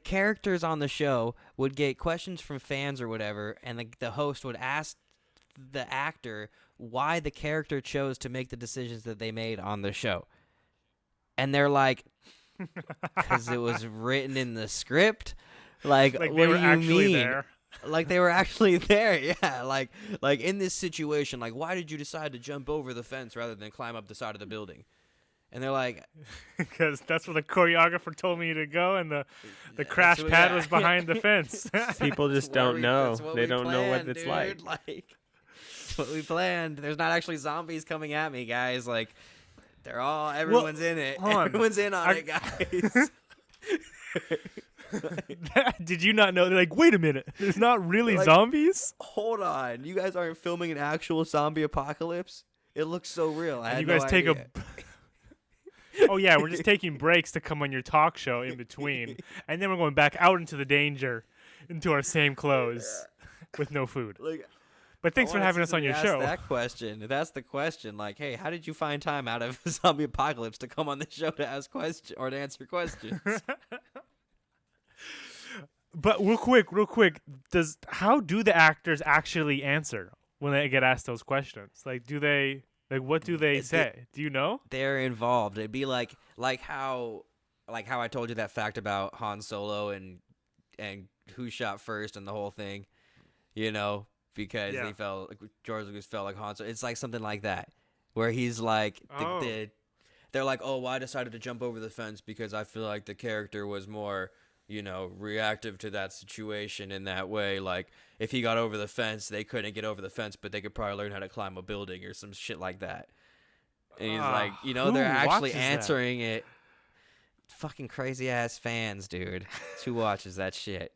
characters on the show would get questions from fans or whatever, and the host would ask the actor why the character chose to make the decisions that they made on the show. And they're like, because it was written in the script. Like what they were do you actually mean? there. Like they were actually there, yeah. Like in this situation, like why did you decide to jump over the fence rather than climb up the side of the building? And they're like, because that's where the choreographer told me to go, and the crash pad was behind the fence. People just don't know. They don't know what it's like. That's what we planned. There's not actually zombies coming at me, guys. Like everyone's in it. Everyone's in on it, guys. Did you not know? They're like, wait a minute, there's not really zombies? Hold on, you guys aren't filming an actual zombie apocalypse? It looks so real. And you guys take oh yeah, we're just taking breaks to come on your talk show in between, and then we're going back out into the danger, into our same clothes, with no food. But thanks for having us on your show. That question. That's the question. Like, hey, how did you find time out of a zombie apocalypse to come on the show to ask questions or to answer questions? But real quick, how do the actors actually answer when they get asked those questions? Like, what do they say? Do you know? They're involved. It'd be like how I told you that fact about Han Solo and who shot first and the whole thing, you know, because George Lucas felt like Han Solo. It's like something like that, where he's like, they're like, oh, well, I decided to jump over the fence because I feel like the character was more, you know, reactive to that situation in that way. Like, if he got over the fence, they couldn't get over the fence, but they could probably learn how to climb a building or some shit like that. And he's like, you know, they're actually answering it. Fucking crazy ass fans, dude. Who watches that shit?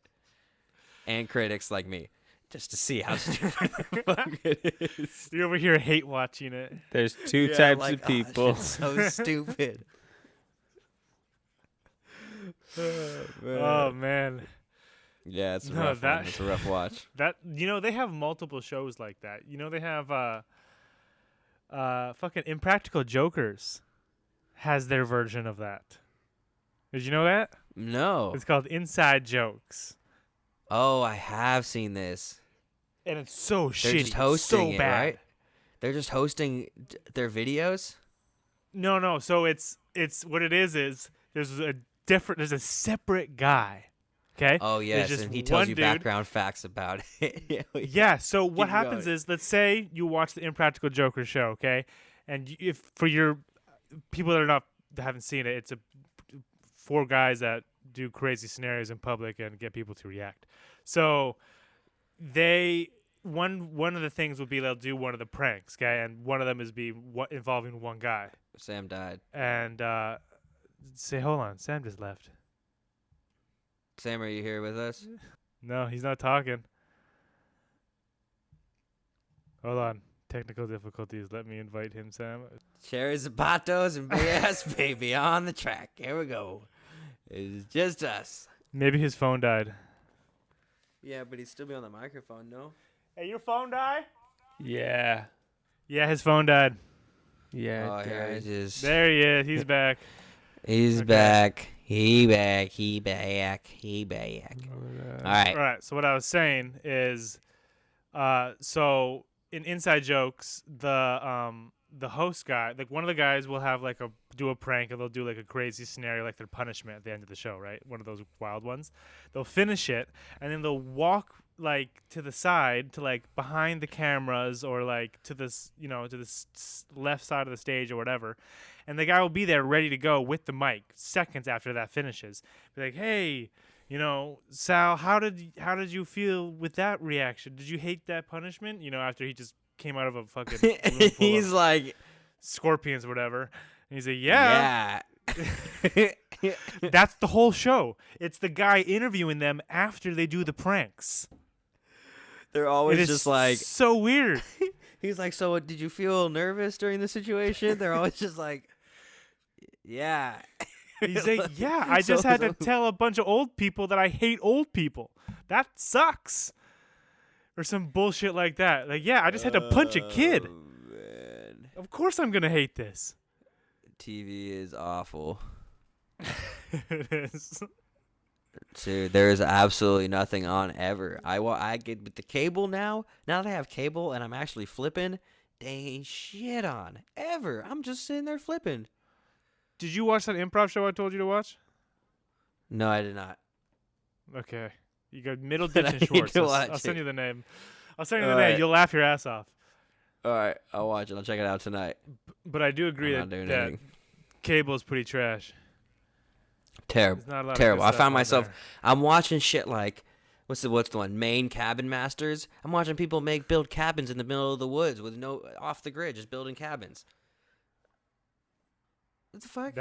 And critics like me, just to see how stupid the fuck it is. You're over here hate watching it. There's two types of people. It's so stupid. Oh man. Yeah, it's a rough one. It's a rough watch. They have multiple shows like that. They have fucking Impractical Jokers has their version of that. Did you know that? No. It's called Inside Jokes. Oh, I have seen this. And it's so shitty. They're just hosting so it, bad. right? They're just hosting their videos? No. So it's what it is there's different. There's a separate guy. Okay. Oh yes, and he tells you background facts about it. Yeah. So what happens is, let's say you watch the Impractical Jokers show, okay, and if for your people that haven't seen it, it's 4 guys that do crazy scenarios in public and get people to react. So one of the things will be they'll do one of the pranks, okay, and one of them is involving one guy. Sam died. And hold on, Sam just left. Sam, are you here with us? No, he's not talking. Hold on. Technical difficulties. Let me invite him, Sam. Cherry Zapatos and BS baby on the track. Here we go. It's just us. Maybe his phone died. Yeah, but he'd still be on the microphone, no? Hey, your phone died? Yeah. Yeah, his phone died. Yeah. Oh, here it is. There he is. He's back. He's back. He back. All right. So what I was saying is, so in Inside Jokes, the host guy, like one of the guys will have do a prank, and they'll do like a crazy scenario, like their punishment at the end of the show, right? One of those wild ones. They'll finish it, and then they'll walk like to the side, to like behind the cameras, or like to this, to the left side of the stage or whatever. And the guy will be there ready to go with the mic seconds after that finishes. Be like, hey, Sal, how did you feel with that reaction? Did you hate that punishment? After he just came out of a fucking room full he's of like scorpions or whatever. And he's like, yeah. That's the whole show. It's the guy interviewing them after they do the pranks. They're always just like so weird. He's like, so did you feel nervous during the situation? They're always just like, yeah. He's like, yeah, I just had to tell a bunch of old people that I hate old people. That sucks. Or some bullshit like that. Like, yeah, I just had to punch a kid. Man. Of course I'm going to hate this. TV is awful. It is. Dude, there is absolutely nothing on ever. I get with the cable now. Now that I have cable and I'm actually flipping, they ain't shit on ever. I'm just sitting there flipping. Did you watch that improv show I told you to watch? No, I did not. Okay. You got Middle Ditch and Schwartz. I'll send you the name. I'll send you the name. Right. You'll laugh your ass off. All right, I'll watch it. I'll check it out tonight. But I do agree that cable is pretty trash. Terrible. I found myself, I'm watching shit like, what's the one? Maine Cabin Masters. I'm watching people build cabins in the middle of the woods with no off the grid, just building cabins. What the fuck?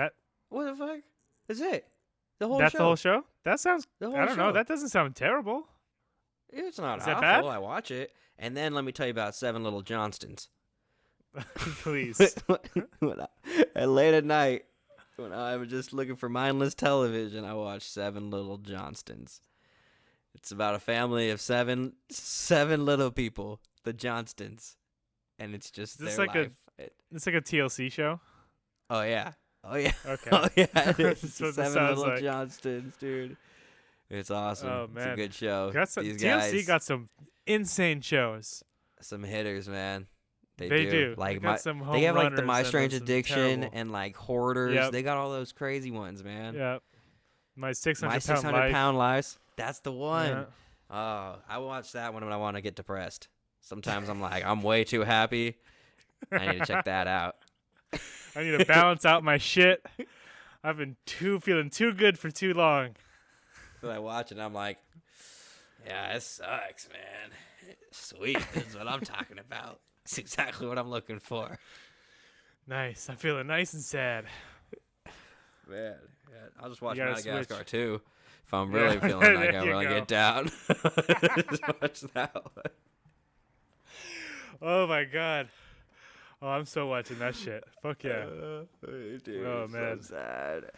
What the fuck? That's it. The whole show. That sounds. I don't know. That doesn't sound terrible. It's not awful. Bad? I watch it, and then let me tell you about 7 Little Johnstons. Please. Late at night, when I'm just looking for mindless television, I watch 7 Little Johnstons. It's about a family of seven little people, the Johnstons, and it's just their life. It's like a TLC show. Oh yeah. Okay. Oh yeah. It's 7 Little Johnstons, dude. It's awesome. Oh man, it's a good show. TLC guys got some insane shows. Some hitters, man. They do. Like they have like the My Strange Addiction and like Hoarders. Yep. They got all those crazy ones, man. Yeah. My 600 pound lives. That's the one. Yeah. Oh, I watch that one when I want to get depressed. Sometimes I'm like, I'm way too happy. I need to check that out. I need to balance out my shit. I've been feeling too good for too long. So I watch it and I'm like, yeah, it sucks, man. Sweet. This is what I'm talking about. It's exactly what I'm looking for. Nice. I'm feeling nice and sad. Man, yeah. I'll just watch Madagascar too. If I'm really feeling like I really get down. Just watch that one. Oh my god. Oh, I'm so watching that shit. Fuck yeah. Dude, oh man. So sad.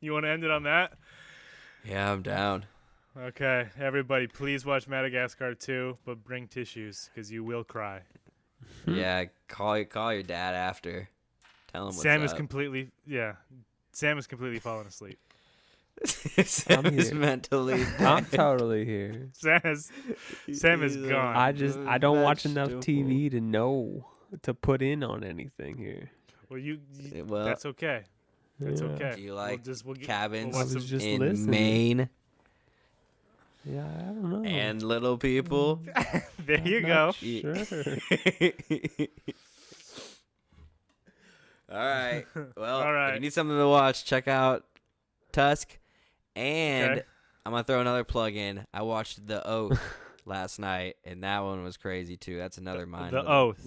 You want to end it on that? Yeah, I'm down. Okay, everybody, please watch Madagascar 2, but bring tissues because you will cry. Yeah, call your dad after. Tell him what's Sam up. Sam is completely falling asleep. Sam is mentally. I'm totally here. Sam is gone. I don't watch enough TV to know to put in on anything here. Well, that's okay. It's okay. Do you like we'll cabins in listening. Maine? Yeah, I don't know. And little people. There you go. Sure. All right. Well, All right. if you need something to watch, check out Tusk. And Okay. I'm going to throw another plug in. I watched The Oath last night, and that one was crazy, too. That's another mind. The Oath.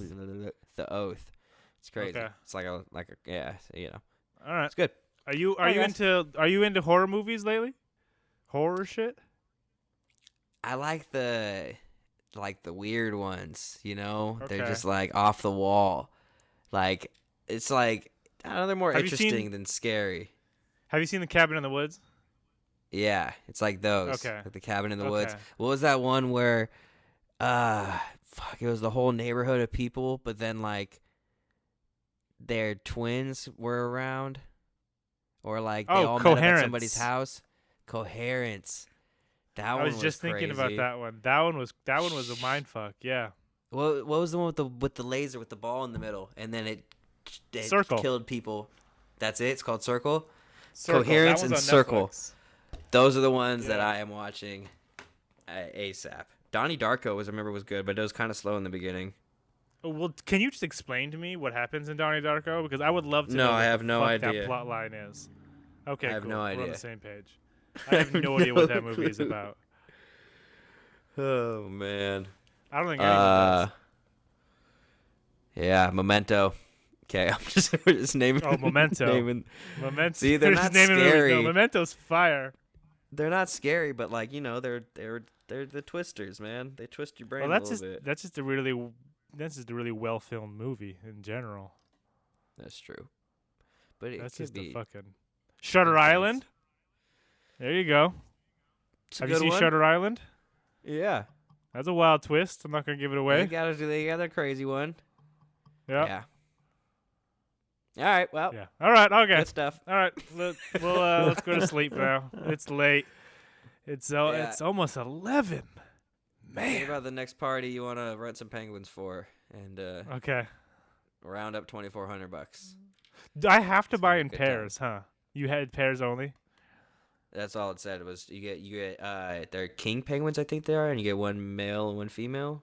The Oath. It's crazy. Okay. It's like a yeah, you know. All right. It's good. Are you into horror movies lately? Horror shit? I like the weird ones, you know? Okay. They're just like off the wall. Like it's like I don't know, they're more interesting than scary. Have you seen The Cabin in the Woods? Yeah, it's like those. Okay. Like The Cabin in the Woods. What was that one where it was the whole neighborhood of people, but then like their twins were around? Or like they all met up at somebody's house? Coherence. I was just thinking about that one. That one was a mind fuck. Yeah. What was the one with the laser with the ball in the middle, and then it Circle. killed people? That's it. It's called Circle. Circle. Coherence and Circle. Netflix. Those are the ones that I am watching ASAP. Donnie Darko was good, but it was kind of slow in the beginning. Well, can you just explain to me what happens in Donnie Darko? Because I would love to know I have what no the fuck idea. that plot line is. Okay, I have cool. no idea. We're on the same page. I have no idea what that movie is about. Oh man. I don't think anyone does. Yeah, Memento. Okay, we're just naming. Oh, Memento. Memento. See, they're not scary. No, Memento's fire. They're not scary, but like they're the twisters, man. They twist your brain a little bit. That's just a really well filmed movie in general. That's true. But that's just a fucking Shutter Island. There you go. Have you seen Shutter Island? Yeah. That's a wild twist. I'm not gonna give it away. They got a crazy one. Yep. Yeah. All right. Well. Yeah. All right. Okay. Good stuff. All right. Let's go to sleep now. It's late. It's almost 11. Man. What about the next party you want to rent some penguins for and okay. round up $2,400? I have to buy in pairs, huh? You had pairs only? That's all it said. Was you get they're king penguins, I think they are, and you get one male and one female,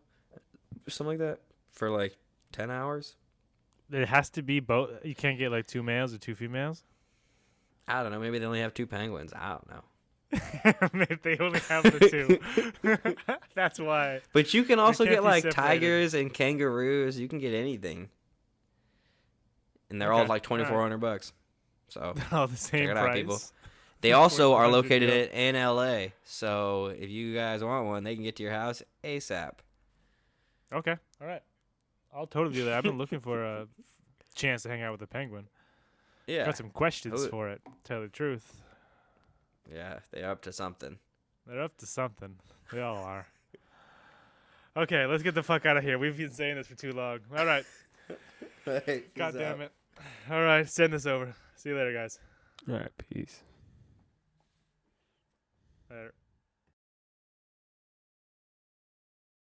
something like that, for like 10 hours. It has to be both. You can't get like 2 males or 2 females. I don't know. Maybe they only have 2 penguins. I don't know. Maybe they only have the 2. That's why. But you can also get like tigers and kangaroos. You can get anything, and they're all like $2,400. So all the same price. People. They also are located in LA. So if you guys want one, they can get to your house ASAP. Okay. All right. I'll totally do that. I've been looking for a chance to hang out with a penguin. Yeah. Got some questions for it, to tell the truth. Yeah, they're up to something. They're up to something. They all are. Okay, let's get the fuck out of here. We've been saying this for too long. All right. God damn it. All right, send this over. See you later, guys. All right, peace. Later.